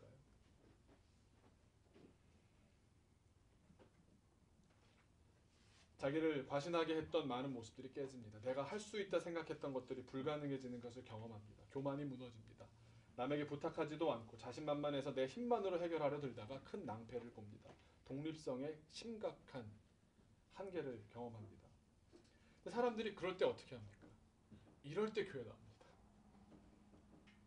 자기를 과신하게 했던 많은 모습들이 깨집니다. 내가 할 수 있다 생각했던 것들이 불가능해지는 것을 경험합니다. 교만이 무너집니다. 남에게 부탁하지도 않고 자신만만해서 내 힘만으로 해결하려 들다가 큰 낭패를 봅니다. 독립성의 심각한 한계를 경험합니다. 사람들이 그럴 때 어떻게 합니까? 이럴 때 교회 나옵니다.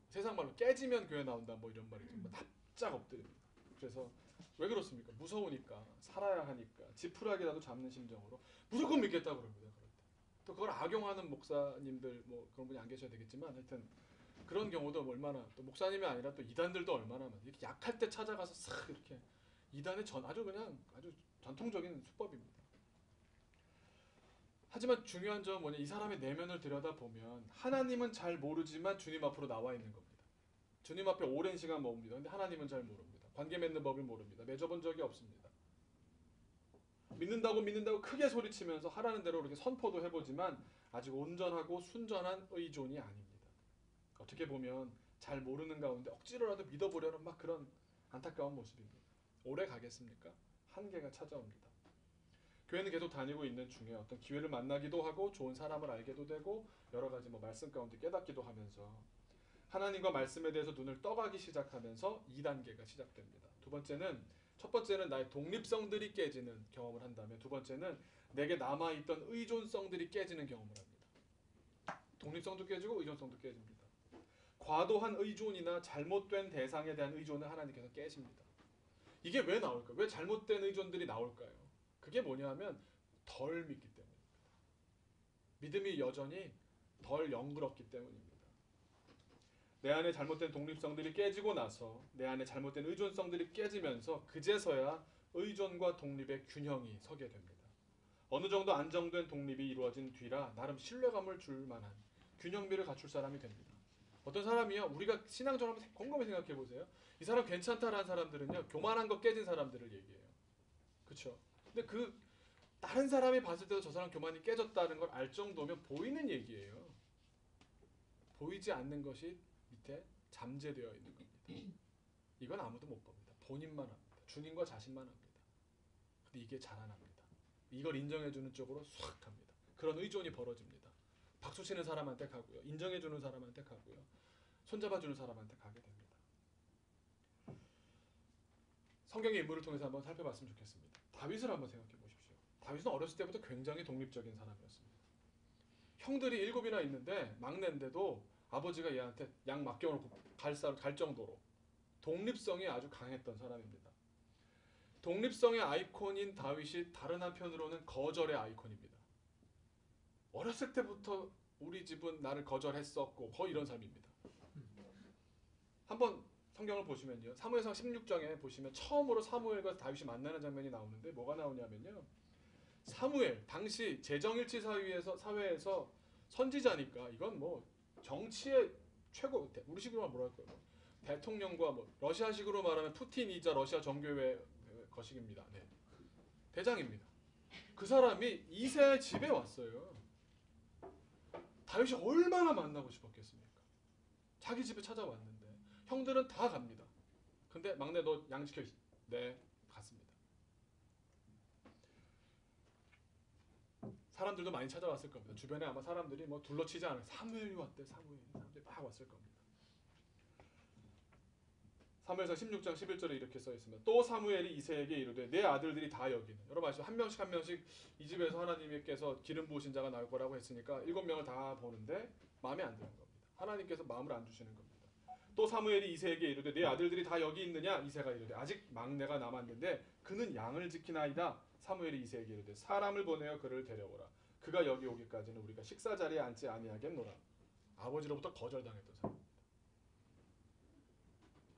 세상 말로 깨지면 교회 나온다 뭐 이런 말이죠. 납작 엎드립니다. 그래서 왜 그렇습니까? 무서우니까, 살아야 하니까, 지푸라기라도 잡는 심정으로 무조건 믿겠다 그럽니다. 그럴 때. 또 그걸 악용하는 목사님들 뭐 그런 분이 안 계셔야 되겠지만 하여튼 그런 경우도 얼마나 또 목사님이 아니라 또 이단들도 얼마나 많아요. 이렇게 약할 때 찾아가서 싹 이렇게 이단의 아주 그냥 아주 전통적인 수법입니다. 하지만 중요한 점은 뭐냐? 이 사람의 내면을 들여다보면 하나님은 잘 모르지만 주님 앞으로 나와 있는 겁니다. 주님 앞에 오랜 시간 머뭅니다. 근데 하나님은 잘 모릅니다. 관계 맺는 법을 모릅니다. 맺어본 적이 없습니다. 믿는다고 크게 소리치면서 하라는 대로 그렇게 선포도 해보지만 아직 온전하고 순전한 의존이 아닙니다. 어떻게 보면 잘 모르는 가운데 억지로라도 믿어보려는 막 그런 안타까운 모습입니다. 오래 가겠습니까? 한계가 찾아옵니다. 교회는 계속 다니고 있는 중에 어떤 기회를 만나기도 하고 좋은 사람을 알게도 되고 여러 가지 뭐 말씀 가운데 깨닫기도 하면서 하나님과 말씀에 대해서 눈을 떠가기 시작하면서 2단계가 시작됩니다. 첫 번째는 나의 독립성들이 깨지는 경험을 한다면 두 번째는 내게 남아있던 의존성들이 깨지는 경험을 합니다. 독립성도 깨지고 의존성도 깨집니다. 과도한 의존이나 잘못된 대상에 대한 의존을 하나님께서 깨십니다. 이게 왜 나올까요? 왜 잘못된 의존들이 나올까요? 그게 뭐냐 하면 덜 믿기 때문입니다. 믿음이 여전히 덜 영그럽기 때문입니다. 내 안에 잘못된 독립성들이 깨지고 나서 내 안에 잘못된 의존성들이 깨지면서 그제서야 의존과 독립의 균형이 서게 됩니다. 어느 정도 안정된 독립이 이루어진 뒤라 나름 신뢰감을 줄 만한 균형비를 갖출 사람이 됩니다. 어떤 사람이요, 우리가 신앙적으로 한번 곰곰이 생각해 보세요. 이 사람 괜찮다라는 사람들은요, 교만한 거 깨진 사람들을 얘기해요. 그렇죠? 근데 그 다른 사람이 봤을 때도 저 사람 교만이 깨졌다는 걸 알 정도면 보이는 얘기예요. 보이지 않는 것이 밑에 잠재되어 있는 겁니다. 이건 아무도 못 봅니다. 본인만 합니다. 주님과 자신만 합니다. 근데 이게 자라납니다. 이걸 인정해주는 쪽으로 싹 갑니다. 그런 의존이 벌어집니다. 박수치는 사람한테 가고요. 인정해주는 사람한테 가고요. 손잡아주는 사람한테 가게 됩니다. 성경의 인물을 통해서 한번 살펴봤으면 좋겠습니다. 다윗을 한번 생각해 보십시오. 다윗은 어렸을 때부터 굉장히 독립적인 사람이었습니다. 형들이 7이나 있는데 막내인데도 아버지가 얘한테 양 맡겨놓고 갈 정도로 독립성이 아주 강했던 사람입니다. 독립성의 아이콘인 다윗이 다른 한편으로는 거절의 아이콘입니다. 어렸을 때부터 우리 집은 나를 거절했었고 거의 이런 삶입니다. 한번 성경을 보시면요. 사무엘상 16장에 보시면 처음으로 사무엘과 다윗이 만나는 장면이 나오는데 뭐가 나오냐면요. 사무엘 당시 재정일치 사회에서 선지자니까 이건 뭐 정치의 최고, 우리식으로 뭐라 할까요? 대통령과 뭐 러시아식으로 말하면 푸틴이자 러시아 정교회 거식입니다. 네. 대장입니다. 그 사람이 이새의 집에 왔어요. 다윗이 얼마나 만나고 싶었겠습니까? 자기 집에 찾아왔는데 형들은 다 갑니다. 근데 막내 너 양 지켜. 네, 갔습니다. 사람들도 많이 찾아왔을 겁니다. 주변에 아마 사람들이 뭐 둘러치지 않아요. 사무엘이 왔대. 사무엘이 막 왔을 겁니다. 사무엘상 16장 11절에 이렇게 써 있습니다. 또 사무엘이 이새에게 이르되 내 아들들이 다 여기는. 여러분 아시죠? 한 명씩 이 집에서 하나님께서 기름 부으신 자가 나올 거라고 했으니까 7명을 다 보는데 마음에 안 드는 겁니다. 하나님께서 마음을 안 주시는 겁니다. 또 사무엘이 이새에게 이르되 내 아들들이 다 여기 있느냐? 이새가 이르되 아직 막내가 남았는데 그는 양을 지키나이다. 사무엘이 이새에게 이르되 사람을 보내어 그를 데려오라. 그가 여기 오기까지는 우리가 식사 자리에 앉지 아니하겠노라. 아버지로부터 거절당했던 사람.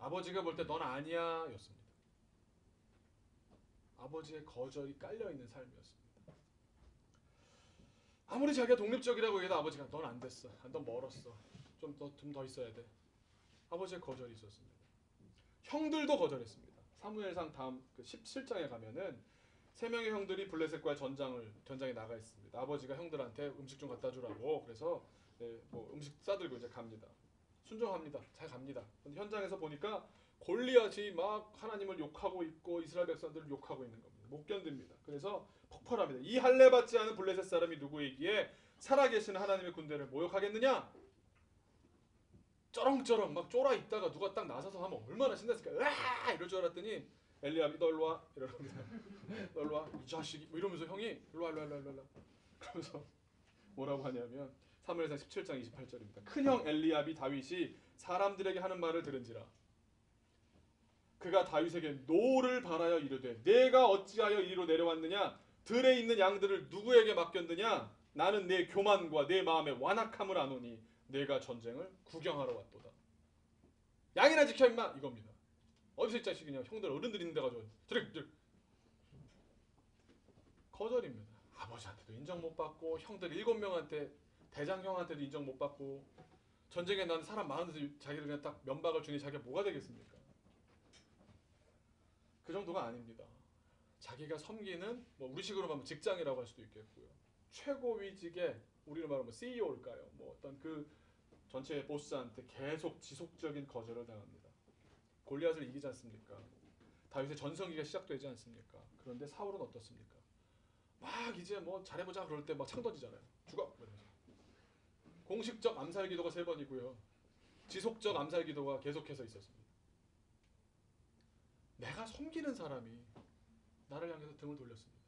아버지가 볼 때 넌 아니야 였습니다. 아버지의 거절이 깔려있는 삶이었습니다. 아무리 자기가 독립적이라고 해도 아버지가 넌 안 됐어. 넌 멀었어. 좀 더 있어야 돼. 아버지의 거절이 있었습니다. 형들도 거절했습니다. 사무엘상 다음 17장에 가면은 3명의 형들이 블레셋과 전장에 나가 있습니다. 아버지가 형들한테 음식 좀 갖다 주라고 그래서 뭐 음식 싸들고 이제 갑니다. 순종합니다. 잘 갑니다. 근데 현장에서 보니까 골리앗이 막 하나님을 욕하고 있고 이스라엘 백성들을 욕하고 있는 겁니다. 못 견딥니다. 그래서 폭발합니다. 이 할례 받지 않은 블레셋 사람이 누구이기에 살아계신 하나님의 군대를 모욕하겠느냐? 쩌렁쩌렁 막 쫄아 있다가 누가 딱 나서서 하면 얼마나 신났을까? 으아! 이럴 줄 알았더니 엘리압이 너 일로 와 이러는데 너 일로 와 이 자식이 뭐 이러면서 형이 일로 와 그러면서 뭐라고 하냐면 사무엘상 17장 28절입니다. 큰형 엘리압이 다윗이 사람들에게 하는 말을 들은지라 그가 다윗에게 노를 바라여 이르되 내가 어찌하여 이리로 내려왔느냐 들에 있는 양들을 누구에게 맡겼느냐 나는 내 교만과 내 마음의 완악함을 아노니 내가 전쟁을 구경하러 왔도다. 양이나 지켜 임마 이겁니다. 어디서 이 자식이냐 형들 어른들 있는 데 가서 드륵 거절입니다. 아버지한테도 인정 못 받고 형들 7명한테 대장 형한테도 인정 못 받고 전쟁에 난 사람 많은 데서 자기들 그냥 딱 면박을 주니 자기가 뭐가 되겠습니까? 그 정도가 아닙니다. 자기가 섬기는 뭐 우리식으로 말하면 직장이라고 할 수도 있겠고요. 최고위직의 우리로 말하면 CEO일까요? 뭐 어떤 그 전체 보스한테 계속 지속적인 거절을 당합니다. 골리앗을 이기지 않습니까? 다윗의 전성기가 시작되지 않습니까? 그런데 사울은 어떻습니까? 막 이제 뭐 잘해보자 그럴 때 막 창 던지잖아요. 죽어! 이러면서. 공식적 암살 기도가 3번이고요. 지속적 암살 기도가 계속해서 있었습니다. 내가 섬기는 사람이 나를 향해서 등을 돌렸습니다.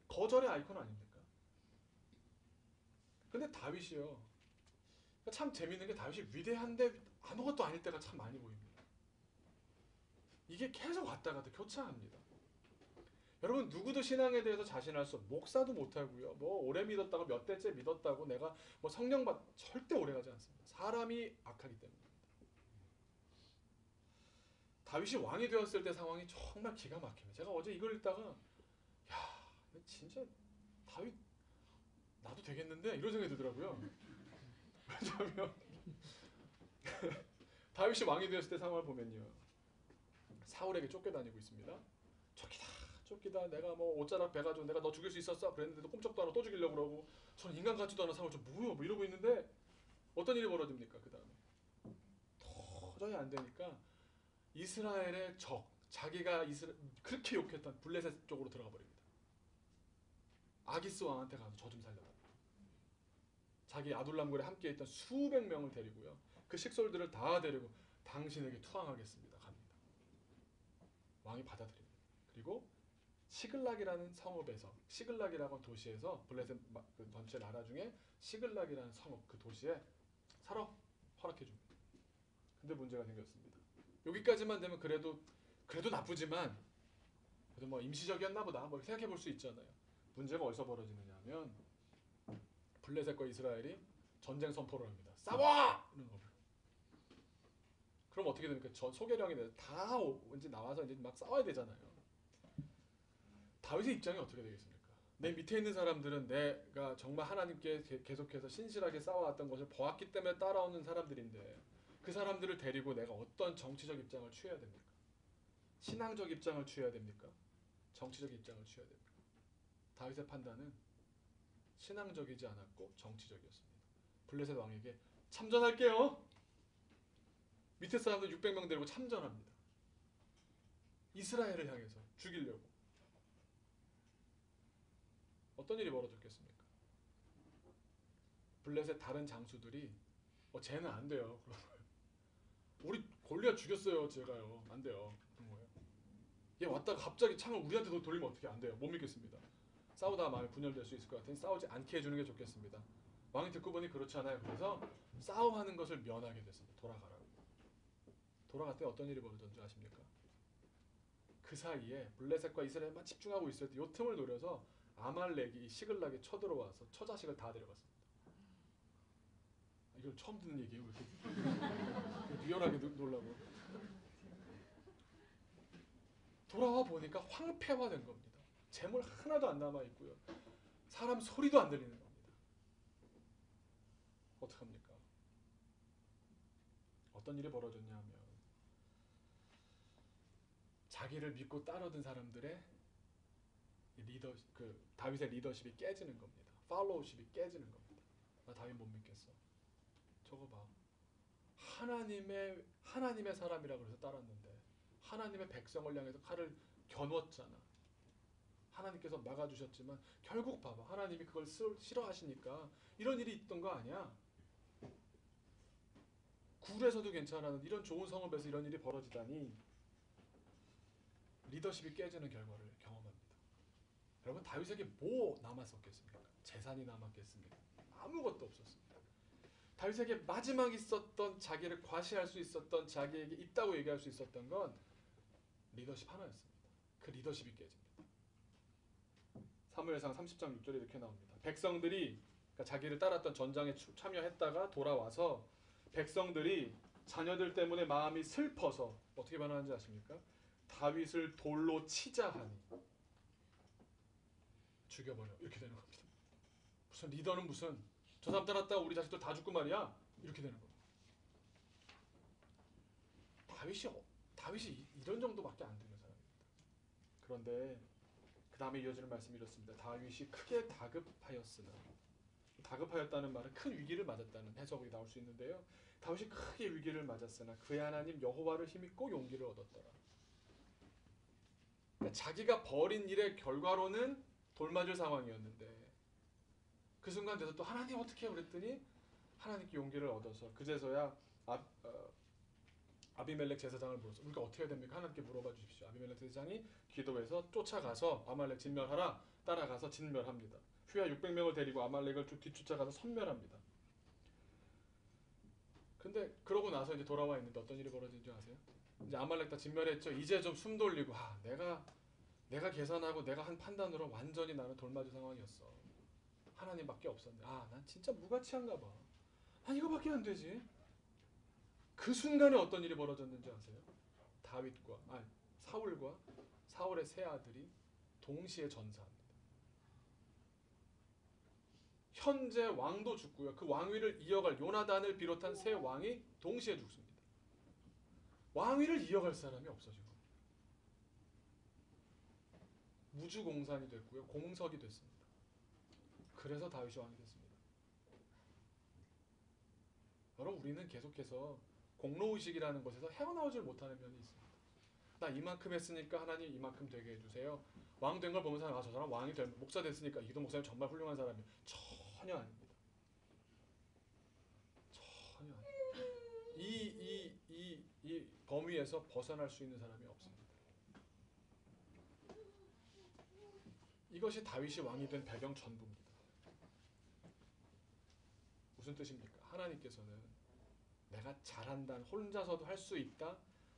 거절의 아이콘 아닙니까? 근데 다윗이요. 참 재밌는 게 다윗이 위대한데 아무것도 아닐 때가 참 많이 보입니다. 이게 계속 왔다 갔다 교차합니다. 여러분 누구도 신앙에 대해서 자신할 수 없고 목사도 못하고요. 뭐 오래 믿었다고 몇 대째 믿었다고 내가 뭐 성령 받 절대 오래가지 않습니다. 사람이 악하기 때문에. 다윗이 왕이 되었을 때 상황이 정말 기가 막힙니다. 제가 어제 이걸 읽다가 야 진짜 다윗 나도 되겠는데 이런 생각이 들더라고요. 왜냐하면 다윗이 왕이 되었을 때 상황을 보면요. 사울에게 쫓겨다니고 있습니다. 쫓기다 내가 뭐 옷자락 베가지고 내가 너 죽일 수 있었어 그랬는데도 꼼짝도 안 하고 또 죽이려고 그러고 저는 인간 같지도 않은 사울 좀 뭐야 뭐 이러고 있는데 어떤 일이 벌어집니까? 그 다음에 도저히 안 되니까 이스라엘의 적 자기가 그렇게 욕했던 블레셋 쪽으로 들어가 버립니다. 아기스 왕한테 가서 저 좀 살려라. 자기 아둘람굴에 함께 있던 수백 명을 데리고요. 그 식솔들을 다 데리고 당신에게 투항하겠습니다. 갑니다. 왕이 받아들입니다. 그리고 시글락이라는 성읍에서 시글락이라고 하는 도시에서 블레셋 그 전체 나라 중에 시글락이라는 성읍 그 도시에 살아 허락해 줍니다. 근데 문제가 생겼습니다. 여기까지만 되면 그래도 나쁘지만 그래도 뭐 임시적이었나 보다 뭐 생각해 볼 수 있잖아요. 문제가 어디서 벌어지느냐면 블레셋과 이스라엘이 전쟁 선포를 합니다. 싸워! 이런 겁니다. 그럼 어떻게 됩니까? 저 소개령이 다 이제 나와서 이제 막 싸워야 되잖아요. 다윗의 입장이 어떻게 되겠습니까? 내 밑에 있는 사람들은 내가 정말 하나님께 계속해서 신실하게 싸워왔던 것을 보았기 때문에 따라오는 사람들인데 그 사람들을 데리고 내가 어떤 정치적 입장을 취해야 됩니까? 신앙적 입장을 취해야 됩니까? 정치적 입장을 취해야 됩니까? 다윗의 판단은 신앙적이지 않았고 정치적이었습니다. 블레셋 왕에게 참전할게요. 밑에 사람들 600명 데리고 참전합니다. 이스라엘을 향해서 죽이려고. 어떤 일이 벌어졌겠습니까? 블레셋 다른 장수들이 쟤는 안 돼요. 우리 골리앗 죽였어요. 제가요. 안 돼요. 그런 거예요. 얘 왔다가 갑자기 창을 우리한테 돌리면 어떻게 안 돼요. 못 믿겠습니다. 싸우다가 마음이 분열될 수 있을 것 같으니 싸우지 않게 해주는 게 좋겠습니다. 왕이 듣고 보니 그렇잖아요. 그래서 싸움하는 것을 면하게 됐습니다. 돌아가라고. 돌아갔더니 어떤 일이 벌어졌는지 아십니까? 그 사이에 블레셋과 이스라엘만 집중하고 있을 때 요 틈을 노려서 아말렉이 시글락에 쳐들어와서 처자식을 다 데려갔습니다. 이걸 처음 듣는 얘기예요. 왜 이렇게 리얼하게 놀라고. 돌아와 보니까 황폐화된 겁니다. 재물 하나도 안 남아 있고요. 사람 소리도 안 들리는 겁니다. 어떡합니까? 어떤 일이 벌어졌냐 하면 자기를 믿고 따르던 사람들의 다윗의 리더십이 깨지는 겁니다. 팔로우십이 깨지는 겁니다. 나 다윗 못 믿겠어. 저거 봐. 하나님의 사람이라고 해서 따랐는데 하나님의 백성을 향해서 칼을 겨누었잖아. 하나님께서 막아주셨지만 결국 봐봐. 하나님이 그걸 싫어하시니까 이런 일이 있던 거 아니야. 굴에서도 괜찮았는데 이런 좋은 성읍에서 이런 일이 벌어지다니 리더십이 깨지는 결과를 경험합니다. 여러분 다윗에게 뭐 남았었겠습니까? 재산이 남았겠습니까? 아무것도 없었습니다. 다윗에게 마지막 있었던 자기를 과시할 수 있었던 자기에게 있다고 얘기할 수 있었던 건 리더십 하나였습니다. 그 리더십이 깨집니다. 사무엘상 30장 6절에 이렇게 나옵니다. 백성들이 그러니까 자기를 따랐던 전장에 참여했다가 돌아와서 백성들이 자녀들 때문에 마음이 슬퍼서 어떻게 반응하는지 아십니까? 다윗을 돌로 치자 하니 죽여버려 이렇게 되는 겁니다. 무슨 리더는 무슨 저 사람 따랐다가 우리 자식들 다 죽고 말이야 이렇게 되는 겁니다. 다윗이 이런 정도밖에 안 되는 사람입니다. 그런데 그 다음에 이어지는 말씀이 이렇습니다. 다윗이 크게 다급하였으나 다급하였다는 말은 큰 위기를 맞았다는 해석이 나올 수 있는데요. 다윗이 크게 위기를 맞았으나 그의 하나님 여호와를 힘입고 용기를 얻었더라. 그러니까 자기가 벌인 일의 결과로는 돌맞을 상황이었는데 그 순간 돼서 또 하나님 어떻게 해요? 그랬더니 하나님께 용기를 얻어서 그제서야 아비멜렉 제사장을 물어서 우리가 어떻게 해야 됩니까? 하나님께 물어봐 주십시오. 아비멜렉 제사장이 기도해서 쫓아가서 아말렉 진멸하라. 따라가서 진멸합니다. 휘하 600명을 데리고 아말렉을 뒤쫓아가서 선멸합니다. 근데 그러고 나서 이제 돌아와 있는데 어떤 일이 벌어진지 아세요? 이제 아말렉 다 진멸했죠. 이제 좀 숨 돌리고 내가 내가 계산하고 내가 한 판단으로 완전히 나는 돌맞은 상황이었어. 하나님밖에 없었네. 아, 난 진짜 무가치한가 봐. 난 이거밖에 안 되지. 그 순간에 어떤 일이 벌어졌는지 아세요? 사울과 사울의 세 아들이 동시에 전사합니다. 현재 왕도 죽고요. 그 왕위를 이어갈 요나단을 비롯한 세 왕이 동시에 죽습니다. 왕위를 이어갈 사람이 없어진 겁니다. 무주공산이 됐고요. 공석이 됐습니다. 그래서 다윗이 왕이 됐습니다. 여러분, 우리는 계속해서 공로의식이라는 것에서 헤어나오질 못하는 면이 있습니다. 나 이만큼 했으니까 하나님 이만큼 되게 해주세요. 왕 된 걸 보면서 저 사람 왕이 된 목사 됐으니까 이기동 목사님 정말 훌륭한 사람이에요. 전혀 아닙니다. 전혀 아닙니다. 이 범위에서 벗어날 수 있는 사람이 없습니다. 이것이 다윗이 왕이 된 배경 전부입니다. 무슨 뜻입니까? 하나님께서는 내가 잘한다, 혼자서도 할 수 있다,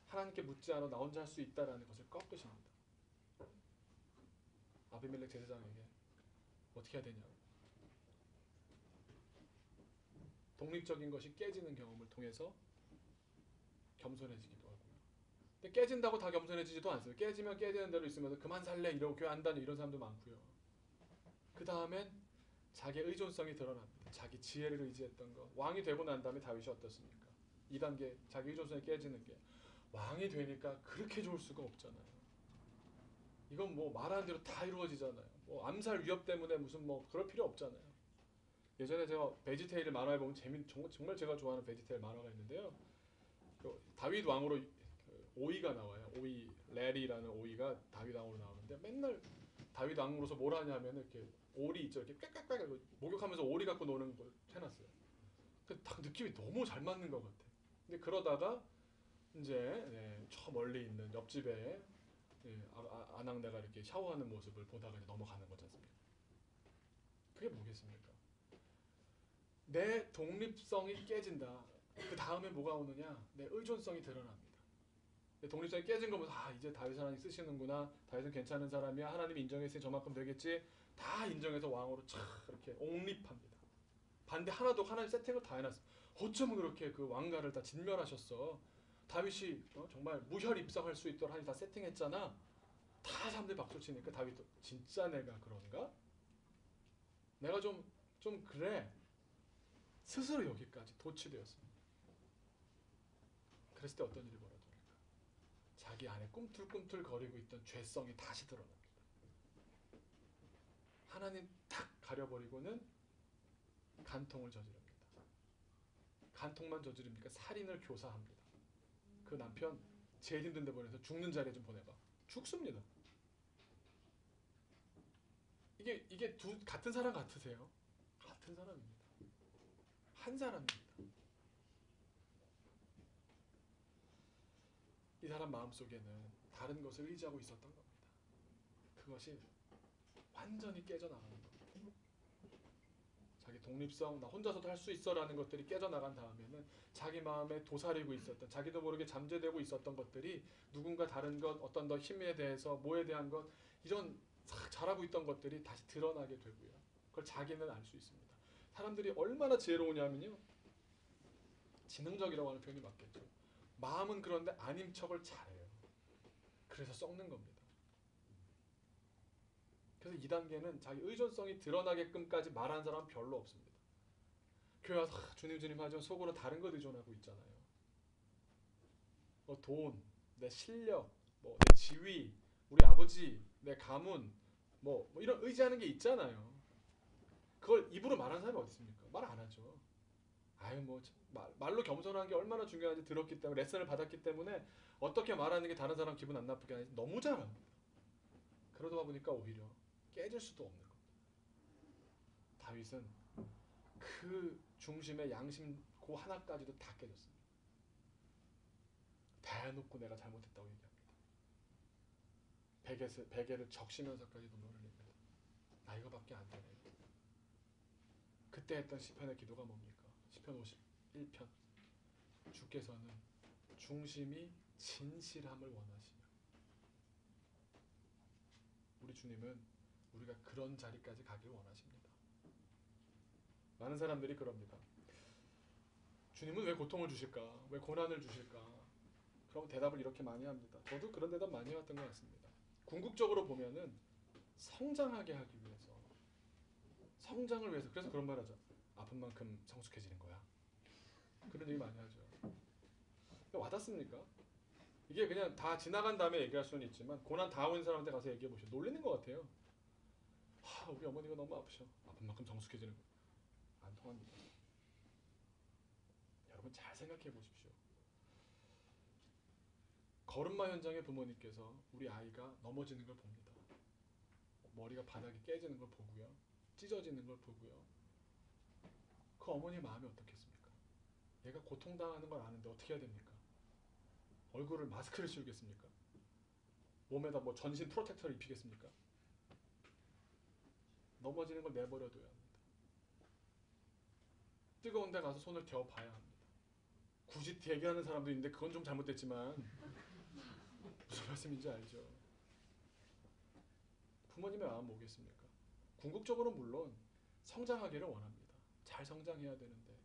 하나님께 묻지 않아 나 혼자 할 수 있다라는 것을 꺾으십니다. 아비멜렉 제사장에게 어떻게 해야 되냐? 독립적인 것이 깨지는 경험을 통해서 겸손해지기도 하고요. 근데 깨진다고 다 겸손해지지도 않습니다. 깨지면 깨지는 대로 있으면서 그만 살래 이러고 교회 안 다니는 이런 사람도 많고요. 그 다음엔 자기의 의존성이 드러납니다. 자기 지혜를 의지했던 것. 왕이 되고 난 다음에 다윗이 어떻습니까? 2단계 자기 의존성이 깨지는 게 왕이 되니까 그렇게 좋을 수가 없잖아요. 이건 뭐 말하는 대로 다 이루어지잖아요. 뭐 암살 위협 때문에 무슨 뭐 그럴 필요 없잖아요. 예전에 제가 베지테일 만화에 보면 정말 제가 좋아하는 베지테일 만화가 있는데요. 그 다윗 왕으로 오이가 나와요. 오이 레리라는 오이가 다윗 왕으로 나오는데 맨날 다윗 왕으로서 뭘 하냐면 이렇게 오리 있죠. 이렇게 꽥꽥꽥 목욕하면서 오리 갖고 노는 걸 해놨어요. 딱 느낌이 너무 잘 맞는 것 같아. 근데 그러다가 이제 저 멀리 있는 옆집에 아낙네가 이렇게 샤워하는 모습을 보다가 이제 넘어가는 거지 않습니까? 그게 뭐겠습니까? 내 독립성이 깨진다. 그 다음에 뭐가 오느냐? 내 의존성이 드러납니다. 내 독립성이 깨진 거 보면서 이제 다윗 하나님 쓰시는구나. 다윗은 괜찮은 사람이야. 하나님이 인정했으니 저만큼 되겠지. 다 인정해서 왕으로 촥 이렇게 옹립합니다. 반대 하나도 하나님 세팅을 다 해놨어. 어쩌면 그렇게 그 왕가를 다 진멸하셨어. 다윗이 정말 무혈 입성할 수 있도록 하나님 다 세팅했잖아. 다 사람들이 박수치니까 다윗도 진짜 내가 그런가? 내가 좀 그래. 스스로 여기까지 도취되었습니다. 그랬을 때 어떤 일이 벌어집니까? 자기 안에 꿈틀꿈틀 거리고 있던 죄성이 다시 드러납니다. 하나님 탁 가려버리고는 간통을 저지릅니다. 간통만 저지릅니까? 살인을 교사합니다. 그 남편 제일 힘든 데 보내서 죽는 자리에 좀 보내봐. 죽습니다. 이게 같은 사람 같으세요? 같은 사람입니다. 한 사람입니다. 이 사람 마음속에는 다른 것을 의지하고 있었던 겁니다. 그것이 완전히 깨져나가는 겁니다. 자기 독립성, 나 혼자서도 할 수 있어라는 것들이 깨져나간 다음에는 자기 마음에 도사리고 있었던, 자기도 모르게 잠재되고 있었던 것들이 누군가 다른 것, 어떤 더 힘에 대해서, 뭐에 대한 것, 이런 잘하고 있던 것들이 다시 드러나게 되고요. 그걸 자기는 알 수 있습니다. 사람들이 얼마나 지혜로우냐면요. 지능적이라고 하는 표현이 맞겠죠. 마음은 그런데 아닌 척을 잘해요. 그래서 썩는 겁니다. 그래서 2단계는 자기 의존성이 드러나게끔까지 말하는 사람은 별로 없습니다. 교회 와서 주님 하지만 속으로 다른 것 의존하고 있잖아요. 돈, 내 실력, 내 지위, 우리 아버지, 내 가문, 이런 의지하는 게 있잖아요. 그걸 입으로 말하는 사람이 어디 있습니까? 말 안 하죠. 말로 겸손한 게 얼마나 중요한지 들었기 때문에, 레슨을 받았기 때문에 어떻게 말하는 게 다른 사람 기분 안 나쁘게 하는지 너무 잘합니다. 그러다 보니까 오히려 깨질 수도 없는 겁니다. 다윗은 그 중심의 양심 그 하나까지도 다 깨졌습니다. 대놓고 내가 잘못했다고 얘기합니다. 베개를 적시면서까지 눈물을 흘립니다. 나 이거밖에 안 되네. 그때 했던 시편의 기도가 뭡니까? 시편 51편. 주께서는 중심이 진실함을 원하시며 우리 주님은 우리가 그런 자리까지 가길 원하십니다. 많은 사람들이 그럽니다. 주님은 왜 고통을 주실까? 왜 고난을 주실까? 그럼 대답을 이렇게 많이 합니다. 저도 그런 대답 많이 해왔던 것 같습니다. 궁극적으로 보면은 성장하게 하기 위해서, 성장을 위해서. 그래서 그런 말 하죠. 아픈 만큼 성숙해지는 거야. 그런 얘기 많이 하죠. 와닿습니까? 이게 그냥 다 지나간 다음에 얘기할 수는 있지만 고난 다 온 사람한테 가서 얘기해 보시죠. 놀리는 것 같아요. 우리 어머니가 너무 아프셔. 아픈 만큼 성숙해지는 거. 안 통합니다. 여러분 잘 생각해 보십시오. 걸음마 현장의 부모님께서 우리 아이가 넘어지는 걸 봅니다. 머리가 바닥에 깨지는 걸 보고요. 찢어지는 걸 보고요. 그 어머니의 마음이 어떻겠습니까? 얘가 고통당하는 걸 아는데 어떻게 해야 됩니까? 얼굴을 마스크를 씌우겠습니까? 몸에다 뭐 전신 프로텍터를 입히겠습니까? 넘어지는 걸 내버려둬야 합니다. 뜨거운 데 가서 손을 대어봐야 합니다. 굳이 대기하는 사람도 있는데 그건 좀 잘못됐지만 무슨 말씀인지 알죠? 부모님의 마음 뭐겠습니까? 궁극적으로 물론 성장하기를 원합니다. 잘 성장해야 되는데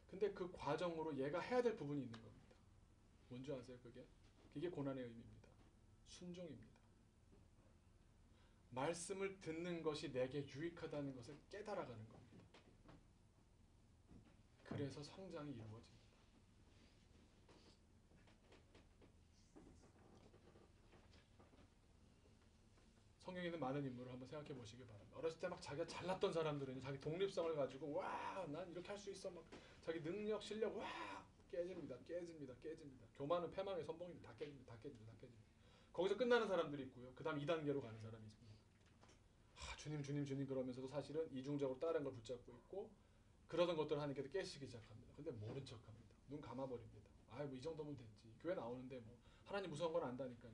근데 그 과정으로 얘가 해야 될 부분이 있는 겁니다. 뭔지 아세요? 그게 고난의 의미입니다. 순종입니다. 말씀을 듣는 것이 내게 유익하다는 것을 깨달아가는 겁니다. 그래서 성장이 이루어집니다. 성경에 있는 많은 인물을 한번 생각해 보시기 바랍니다. 어렸을 때 막 자기가 잘났던 사람들은 자기 독립성을 가지고 와, 난 이렇게 할 수 있어. 막 자기 능력, 실력 와 깨집니다. 교만은 패망의 선봉입니다. 다 깨집니다. 거기서 끝나는 사람들이 있고요. 그 다음 2단계로 가는 사람이 있습니다. 주님 그러면서도 사실은 이중적으로 다른 걸 붙잡고 있고 그러던 것들을 하니까 깨시기 시작합니다. 근데 모른 척합니다. 눈 감아버립니다. 뭐 이 정도면 됐지. 교회 나오는데 뭐 하나님 무서운 건 안다니까요.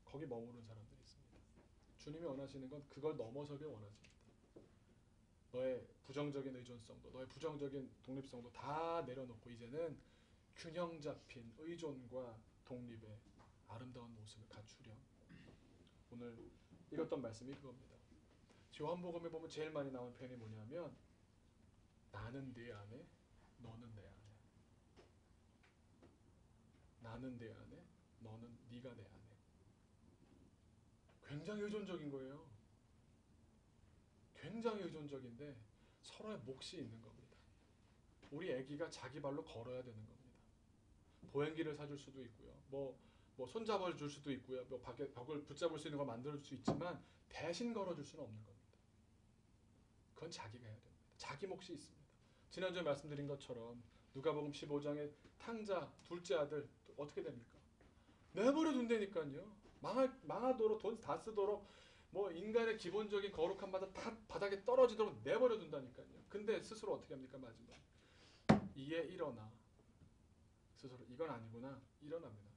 거기 머무른 사람들이 있습니다. 주님이 원하시는 건 그걸 넘어서길 원하십니다. 너의 부정적인 의존성도 너의 부정적인 독립성도 다 내려놓고 이제는 균형 잡힌 의존과 독립의 아름다운 모습을 갖추렴. 오늘 읽었던 말씀이 그겁니다. 요한복음에 보면 제일 많이 나온 표현이 뭐냐면 나는 네 안에 너는 내 안에, 나는 내 안에 너는 네가 내 안에. 굉장히 의존적인 거예요. 굉장히 의존적인데 서로의 몫이 있는 겁니다. 우리 아기가 자기 발로 걸어야 되는 겁니다. 보행기를 사줄 수도 있고요. 뭐 손잡아 줄 수도 있고요. 뭐 벽을 붙잡을 수 있는 걸 만들어 줄 수 있지만 대신 걸어줄 수는 없는 겁니다. 그건 자기가 해야 됩니다. 자기 몫이 있습니다. 지난주에 말씀드린 것처럼 누가복음 15장의 탕자 둘째 아들 어떻게 됩니까? 내버려 둔다니까요. 망하도록 돈 다 쓰도록 뭐 인간의 기본적인 거룩한 바다 다 바닥에 떨어지도록 내버려 둔다니까요. 근데 스스로 어떻게 합니까? 마지막 이에 일어나 스스로 이건 아니구나 일어납니다.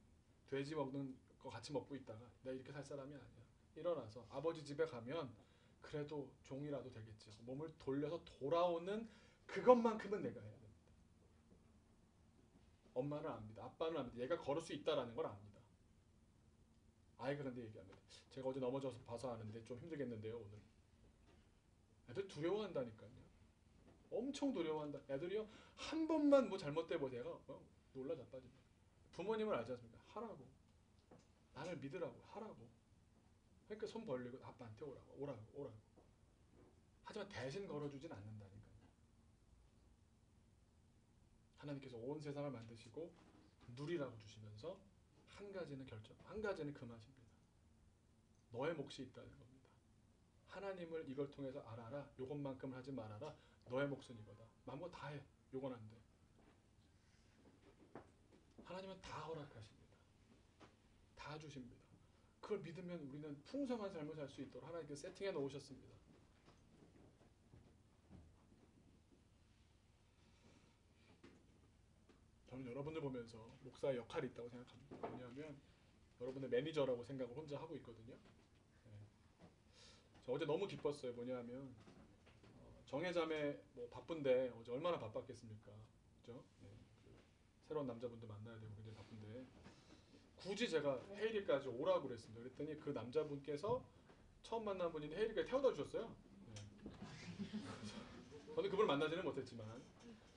돼지 먹는 거 같이 먹고 있다가 내가 이렇게 살 사람이 아니야. 일어나서 아버지 집에 가면 그래도 종이라도 되겠지. 몸을 돌려서 돌아오는 그것만큼은 내가 해야 됩니다. 엄마는 압니다. 아빠는 압니다. 얘가 걸을 수 있다라는 걸 압니다. 아이가 근데 얘기합니다. 제가 어제 넘어져서 봐서 아는데 좀 힘들겠는데요 오늘. 애들 두려워한다니까요. 엄청 두려워한다. 애들이요 한 번만 뭐 잘못돼 보세요. 놀라 자빠집니다. 부모님을 알지 않습니까? 하라고. 나를 믿으라고 하라고. 그러니까 손 벌리고 아빠한테 오라고. 하지만 대신 걸어주진 않는다니까요. 하나님께서 온 세상을 만드시고 누리라고 주시면서 한 가지는 금하십니다. 너의 몫이 있다는 겁니다. 하나님을 이걸 통해서 알아라. 요것만큼 하지 말아라. 너의 몫은 이거다. 마음껏 다 해. 요건 안 돼. 하나님은 다 허락하십니다. 다 주십니다. 그걸 믿으면 우리는 풍성한 삶을 살 수 있도록 하나님께서 세팅해 놓으셨습니다. 저는 여러분들 보면서 목사의 역할이 있다고 생각합니다. 왜냐하면 여러분의 매니저라고 생각을 혼자 하고 있거든요. 네. 저 어제 너무 기뻤어요. 뭐냐면 정혜자매 뭐 바쁜데 어제 얼마나 바빴겠습니까? 그죠? 네. 새로운 남자분도 만나야 되고 굉장히 바쁜데 굳이 제가 헤이리까지 오라고 그랬습니다. 그랬더니 그 남자분께서 처음 만난 분인데 헤이리까지 태워다 주셨어요. 네. 저는 그분을 만나지는 못했지만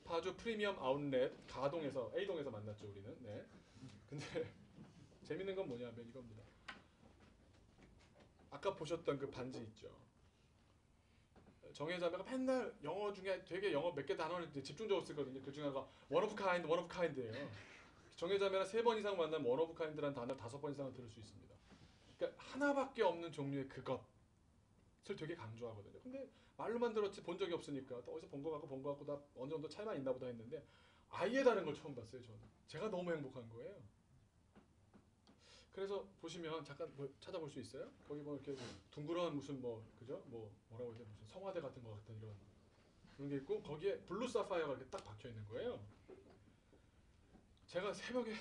파주 프리미엄 아웃렛 가동에서 A동에서 만났죠 우리는. 네. 근데 재밌는 건 뭐냐면 이겁니다. 아까 보셨던 그 반지 있죠. 정혜자매가 맨날 영어 중에 되게 영어 몇 개 단어를 집중적으로 쓰거든요. 그 중에 하나가 one of kind, one of kind예요. 정혜자매랑 3번 이상 만나면 one of kind라는 단어 5번 이상은 들을 수 있습니다. 그러니까 하나밖에 없는 종류의 그것을 되게 강조하거든요. 근데 말로만 들었지 본 적이 없으니까 또 어디서 본 거 같고 나 어느 정도 차이만 있나 보다 했는데 아예 다른 걸 처음 봤어요. 저는. 제가 너무 행복한 거예요. 그래서 보시면 잠깐 뭐 찾아볼 수 있어요? 거기 뭐 이렇게 둥그런 무슨 뭐 그죠? 뭐라고 해야 돼? 무슨 성화대 같은 거 같은 이런 그런 게 있고 거기에 블루 사파이어가 이렇게 딱 박혀 있는 거예요. 제가 새벽에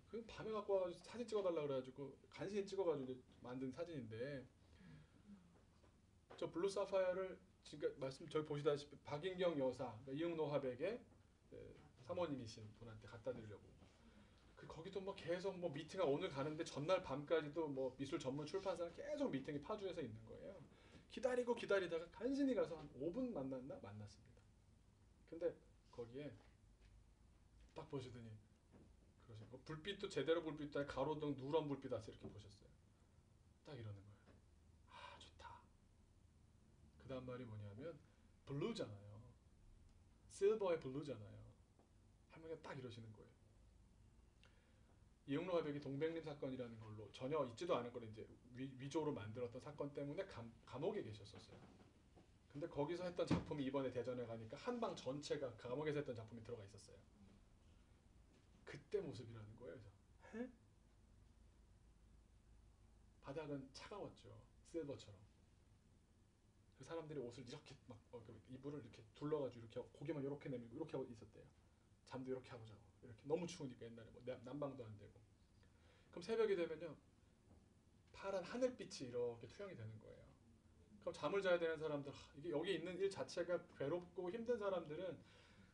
그 밤에 갖고 와가지고 사진 찍어달라 그래가지고 간신히 찍어가지고 이제 만든 사진인데 저 블루 사파이어를 지금 말씀 저희 보시다시피 박인경 여사 그러니까 이응노 화백의 사모님이신 분한테 갖다 드리려고. 거기도 뭐 계속 뭐 미팅을 오늘 가는데 전날 밤까지도 뭐 미술 전문 출판사랑 계속 미팅이 파주에서 있는 거예요. 기다리다가 간신히 가서 한 5분 만났습니다. 근데 거기에 딱 보시더니 그러신 거 불빛도 제대로 불빛도 아니라 가로등 누런 불빛 아서 이렇게 보셨어요. 딱 이러는 거예요. 아 좋다. 그 다음 말이 뭐냐면 블루잖아요. 실버의 블루잖아요. 할머니가 딱 이러시는 거예요. 이응로 화백이 동백림 사건이라는 걸로 전혀 있지도 않은 걸 이제 위조로 만들었던 사건 때문에 감옥에 계셨었어요. 근데 거기서 했던 작품이 이번에 대전에 가니까 한방 전체가 감옥에서 했던 작품이 들어가 있었어요. 그때 모습이라는 거예요. 그래서 바닥은 차가웠죠. 실버처럼. 그 사람들이 옷을 이렇게 막 이불을 이렇게 둘러가지고 이렇게 고개만 이렇게 내밀고 이렇게 하고 있었대요. 잠도 이렇게 하고 자고 이렇게 너무 추우니까 옛날에 뭐 난방도 안 되고. 그럼 새벽이 되면요 파란 하늘빛이 이렇게 투영이 되는 거예요. 그럼 잠을 자야 되는 사람들 이게 여기 있는 일 자체가 괴롭고 힘든 사람들은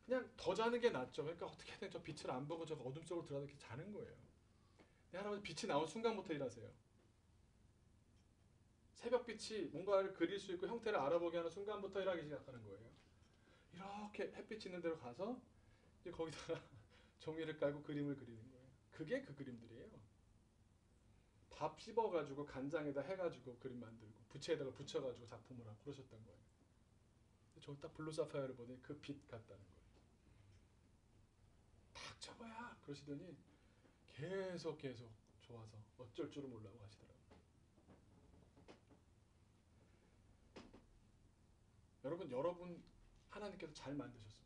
그냥 더 자는 게 낫죠. 그러니까 어떻게든 저 빛을 안 보고 저 어둠 속으로 들어가서 이렇게 자는 거예요. 근데 할아버지 빛이 나온 순간부터 일하세요. 새벽빛이 뭔가를 그릴 수 있고 형태를 알아보게 하는 순간부터 일하기 시작하는 거예요. 이렇게 햇빛 있는 데로 가서 이제 거기다가 종이를 깔고 그림을 그리는 거예요. 그게 그 그림들이에요. 밥 씹어가지고 간장에다 해가지고 그림 만들고 부채에다가 붙여가지고 작품을 하고 그러셨던 거예요. 저 딱 블루 사파이어를 보더니 그 빛 같다는 거예요. 딱 저거야 그러시더니 계속 좋아서 어쩔 줄을 몰라고 하시더라고요. 여러분 하나님께서 잘 만드셨습니다.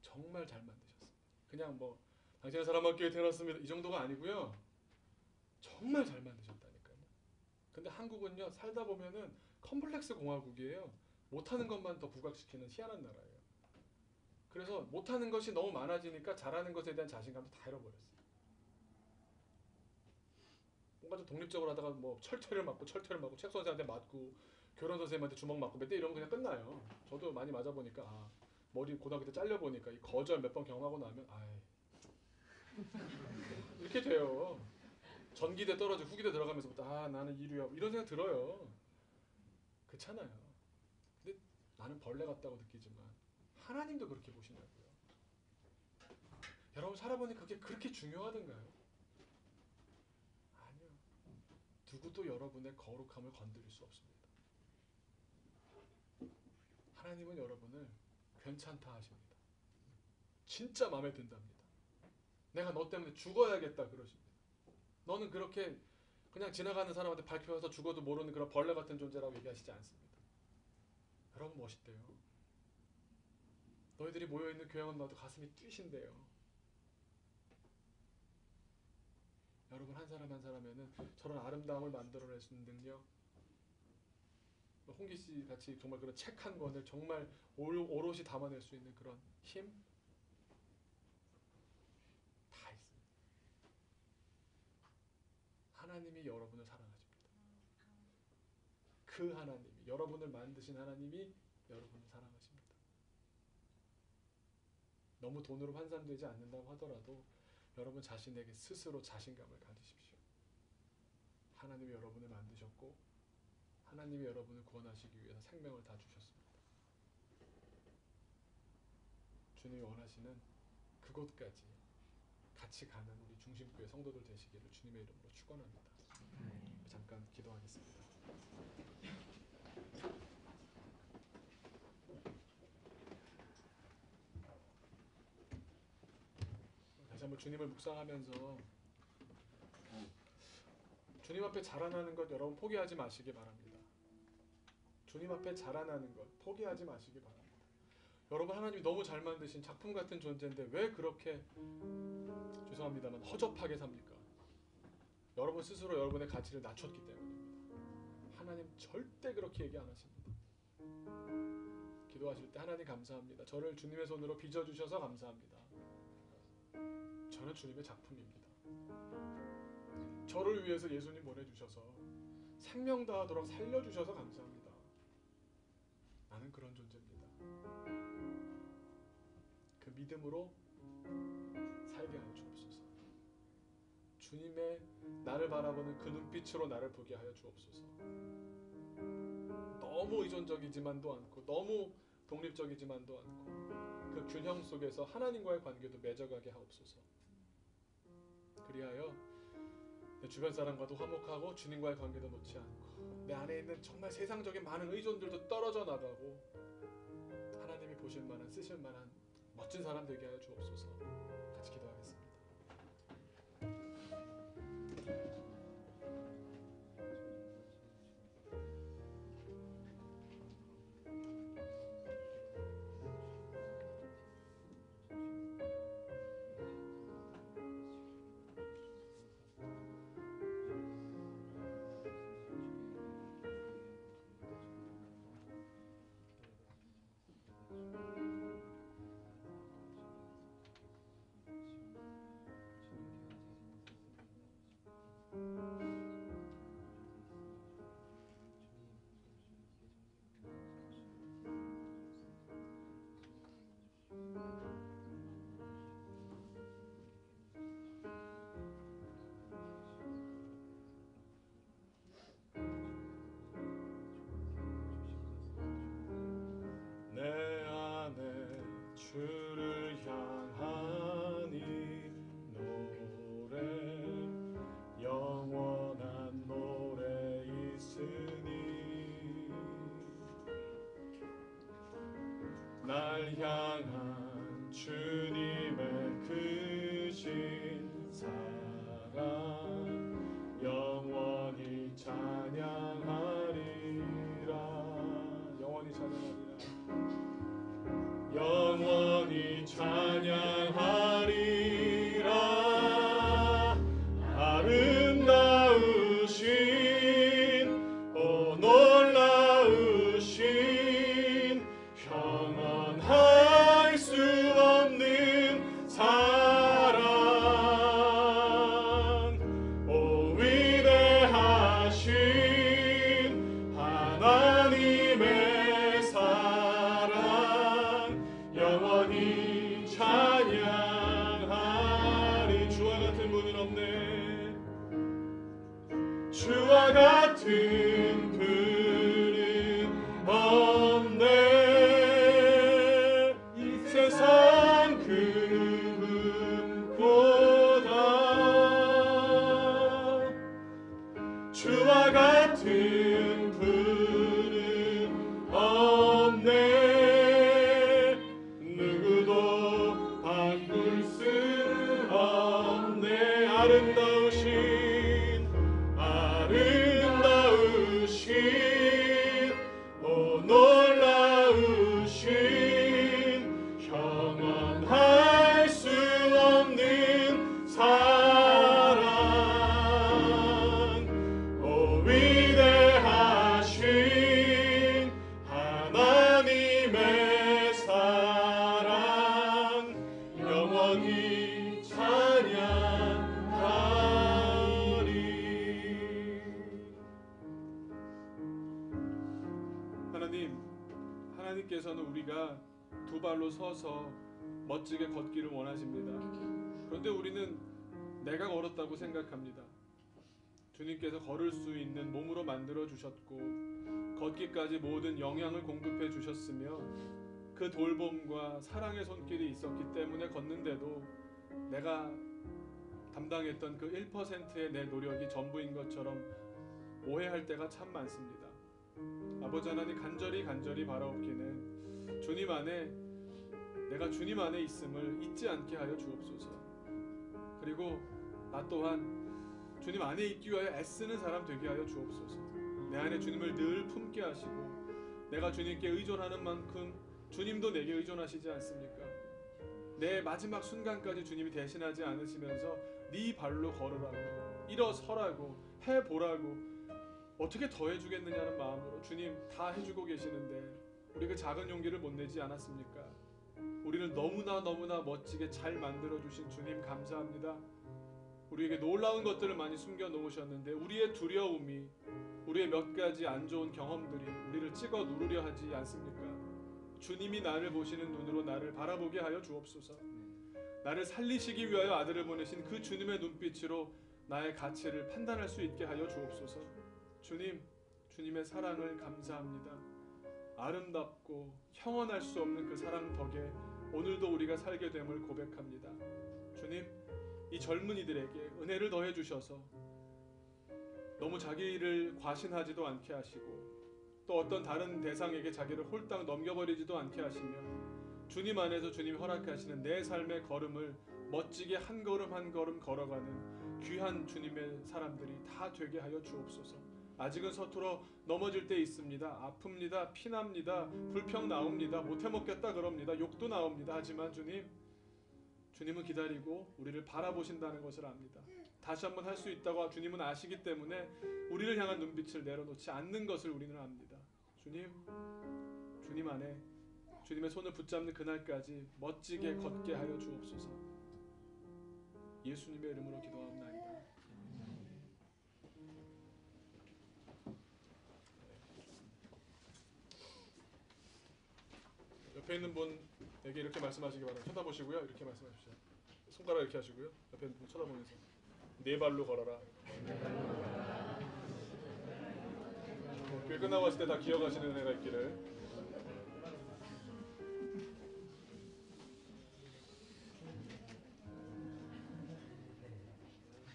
정말 잘 만드셨습니다. 그냥 뭐 당신의 사람만 교회 태어났습니다 이 정도가 아니고요. 정말 잘 만드셨다니까요. 근데 한국은요 살다 보면은 컴플렉스 공화국이에요. 못하는 것만 더 부각시키는 희한한 나라예요. 그래서 못하는 것이 너무 많아지니까 잘하는 것에 대한 자신감도 다 잃어버렸어요. 뭔가 좀 독립적으로 하다가 뭐 철퇴를 맞고 책 선생한테 맞고 교련 선생님한테 주먹 맞고 몇 대 이러면 그냥 끝나요. 저도 많이 맞아보니까 머리 고등학교 때 잘려보니까 이 거절 몇 번 경험하고 나면 이렇게 돼요. 전기대 떨어지고 후기대 들어가면서부터 나는 이류야 이런 생각 들어요. 그렇잖아요. 근데 나는 벌레 같다고 느끼지만 하나님도 그렇게 보시냐고요. 여러분 살아보니 그게 그렇게 중요하던가요? 아니요. 누구도 여러분의 거룩함을 건드릴 수 없습니다. 하나님은 여러분을 괜찮다 하십니다. 진짜 마음에 든답니다. 내가 너 때문에 죽어야겠다 그러십니다. 너는 그렇게 그냥 지나가는 사람한테 밟혀서 죽어도 모르는 그런 벌레 같은 존재라고 얘기하시지 않습니다. 여러분 멋있대요. 너희들이 모여있는 교회만 봐도 가슴이 뛰신대요. 여러분 한 사람 한 사람에는 저런 아름다움을 만들어낼 수 있는 능력, 홍기 씨 같이 정말 그런 책 한 권을 정말 오롯이 담아낼 수 있는 그런 힘 다 있습니다. 하나님이 여러분을 사랑하십니다. 그 하나님이 여러분을 만드신 하나님이 여러분을 사랑하십니다. 너무 돈으로 환산되지 않는다고 하더라도 여러분 자신에게 스스로 자신감을 가지십시오. 하나님이 여러분을 만드셨고 하나님이 여러분을 구원하시기 위해서 생명을 다 주셨습니다. 주님이 원하시는 그곳까지 같이 가는 우리 중심교회 성도들 되시기를 주님의 이름으로 축원합니다. 잠깐 기도하겠습니다. 다시 한번 주님을 묵상하면서 주님 앞에 자라나는 것 여러분 포기하지 마시기 바랍니다. 주님 앞에 자라나는 것 포기하지 마시기 바랍니다. 여러분 하나님이 너무 잘 만드신 작품 같은 존재인데 왜 그렇게 죄송합니다만 허접하게 삽니까? 여러분 스스로 여러분의 가치를 낮췄기 때문입니다. 하나님 절대 그렇게 얘기 안 하십니다. 기도하실 때 하나님 감사합니다. 저를 주님의 손으로 빚어주셔서 감사합니다. 저는 주님의 작품입니다. 저를 위해서 예수님 보내주셔서 생명 다하도록 살려주셔서 감사합니다. 나는 그런 존재입니다. 그 믿음으로 살게 하여 주옵소서. 주님의 나를 바라보는 그 눈빛으로 나를 보게 하여 주옵소서. 너무 의존적이지만도 않고 너무 독립적이지만도 않고 그 균형 속에서 하나님과의 관계도 맺어가게 하옵소서. 그리하여 내 주변 사람과도 화목하고 주님과의 관계도 놓지 않고 내 안에 있는 정말 세상적인 많은 의존들도 떨어져 나가고 하나님이 보실 만한 쓰실 만한 멋진 사람 되게 하여 주옵소서. 같이 기도하겠습니다. 내 안에 주를 향하니 노래 영원한 노래 있으니 날 향한 주님의 크신 사랑 영원히 찬양하리라. 영원히 찬양하리라. 영원히 찬양하리라. 아름다우신 오 놀라우신 평언할 수 없는 사랑 오 위대하신 하나님의 사랑 영원히 찬양하리. 주와 같은 분은 없네. 주와 같은 분은 없네. 이 세상 그 누구보다 주와 같은 분은 없네. 누구도 바꿀 수 없네. 아름다우신 오 놀라우신 평언할 수 없는 사랑 오 위대하신 하나님의 사랑 영원히 찬양하리. 하나님께서는 우리가 두 발로 서서 멋지게 걷기를 원하십니다. 그런데 우리는 내가 걸었다고 생각합니다. 주님께서 걸을 수 있는 몸으로 만들어 주셨고 걷기까지 모든 영양을 공급해 주셨으며 그 돌봄과 사랑의 손길이 있었기 때문에 걷는데도 내가 담당했던 그 1%의 내 노력이 전부인 것처럼 오해할 때가 참 많습니다. 아버지 하나님, 간절히 바라옵기는 주님 안에, 내가 주님 안에 있음을 잊지 않게 하여 주옵소서. 그리고 나 또한 주님 안에 있기 위하여 애쓰는 사람 되게 하여 주옵소서. 내 안에 주님을 늘 품게 하시고 내가 주님께 의존하는 만큼 주님도 내게 의존하시지 않습니까? 내 마지막 순간까지 주님이 대신하지 않으시면서 네 발로 걸으라고, 일어서라고, 해보라고, 어떻게 더 해주겠느냐는 마음으로 주님 다 해주고 계시는데 우리 그 작은 용기를 못 내지 않았습니까? 우리를 너무나 멋지게 잘 만들어주신 주님 감사합니다. 우리에게 놀라운 것들을 많이 숨겨 놓으셨는데 우리의 두려움이, 우리의 몇 가지 안 좋은 경험들이 우리를 찍어 누르려 하지 않습니까? 주님이 나를 보시는 눈으로 나를 바라보게 하여 주옵소서. 나를 살리시기 위하여 아들을 보내신 그 주님의 눈빛으로 나의 가치를 판단할 수 있게 하여 주옵소서. 주님, 주님의 사랑을 감사합니다. 아름답고 형언할 수 없는 그 사랑 덕에 오늘도 우리가 살게 됨을 고백합니다. 주님, 이 젊은이들에게 은혜를 더해 주셔서 너무 자기를 과신하지도 않게 하시고 또 어떤 다른 대상에게 자기를 홀딱 넘겨버리지도 않게 하시며 주님 안에서 주님이 허락하시는 내 삶의 걸음을 멋지게 한 걸음 한 걸음 걸어가는 귀한 주님의 사람들이 다 되게 하여 주옵소서. 아직은 서툴어 넘어질 때 있습니다. 아픕니다. 피납니다. 불평 나옵니다. 못해 먹겠다 그럽니다. 욕도 나옵니다. 하지만 주님은 기다리고 우리를 바라보신다는 것을 압니다. 다시 한번 할 수 있다고 주님은 아시기 때문에 우리를 향한 눈빛을 내려놓지 않는 것을 우리는 압니다. 주님 안에 주님의 손을 붙잡는 그날까지 멋지게 걷게 하여 주옵소서. 예수님의 이름으로 기도하옵나이다. 옆에 있는 분에게 이렇게 말씀하시기 바랍니다. 쳐다보시고요. 이렇게 말씀하십시오. 손가락 이렇게 하시고요. 옆에 있는 분 쳐다보면서 네 발로 걸어라. 교회 끝나고 왔을 때 다 기억하시는 은혜가 있기를.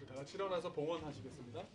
다 같이 일어나서 봉헌하시겠습니다.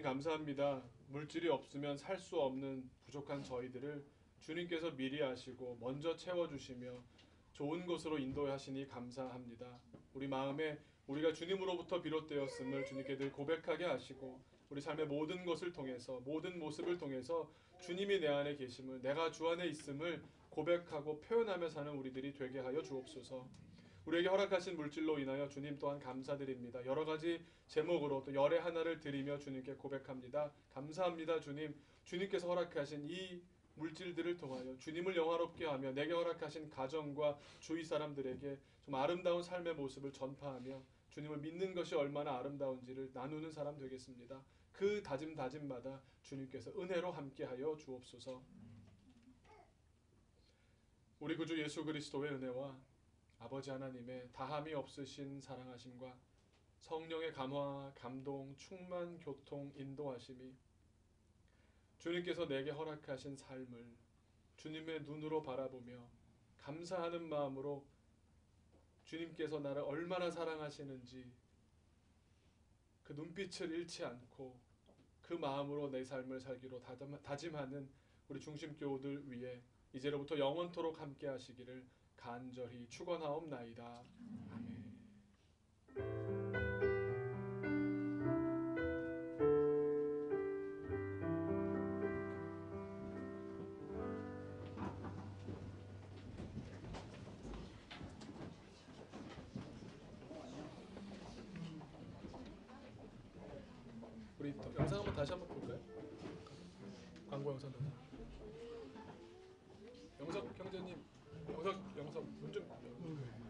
감사합니다. 물질이 없으면 살 수 없는 부족한 저희들을 주님께서 미리 아시고 먼저 채워주시며 좋은 곳으로 인도하시니 감사합니다. 우리 마음에 우리가 주님으로부터 비롯되었음을 주님께 늘 고백하게 하시고 우리 삶의 모든 것을 통해서, 모든 모습을 통해서 주님이 내 안에 계심을, 내가 주 안에 있음을 고백하고 표현하며 사는 우리들이 되게 하여 주옵소서. 우리에게 허락하신 물질로 인하여 주님 또한 감사드립니다. 여러 가지 제목으로 또 열의 하나를 드리며 주님께 고백합니다. 감사합니다. 주님께서 허락하신 이 물질들을 통하여 주님을 영화롭게 하며 내게 허락하신 가정과 주위 사람들에게 좀 아름다운 삶의 모습을 전파하며 주님을 믿는 것이 얼마나 아름다운지를 나누는 사람 되겠습니다. 그 다짐마다 주님께서 은혜로 함께하여 주옵소서. 우리 구주 예수 그리스도의 은혜와 아버지 하나님의 다함이 없으신 사랑하심과 성령의 감화, 감동, 충만, 교통, 인도하심이 주님께서 내게 허락하신 삶을 주님의 눈으로 바라보며 감사하는 마음으로 주님께서 나를 얼마나 사랑하시는지 그 눈빛을 잃지 않고 그 마음으로 내 삶을 살기로 다짐하는 우리 중심교우들 위해 이제로부터 영원토록 함께 하시기를 간절히 축원하옵나이다. 아멘. 우리 영상 한번 다시 한번 볼까요? 광고 영상 다시. 영석 형제님, 영석 문 좀.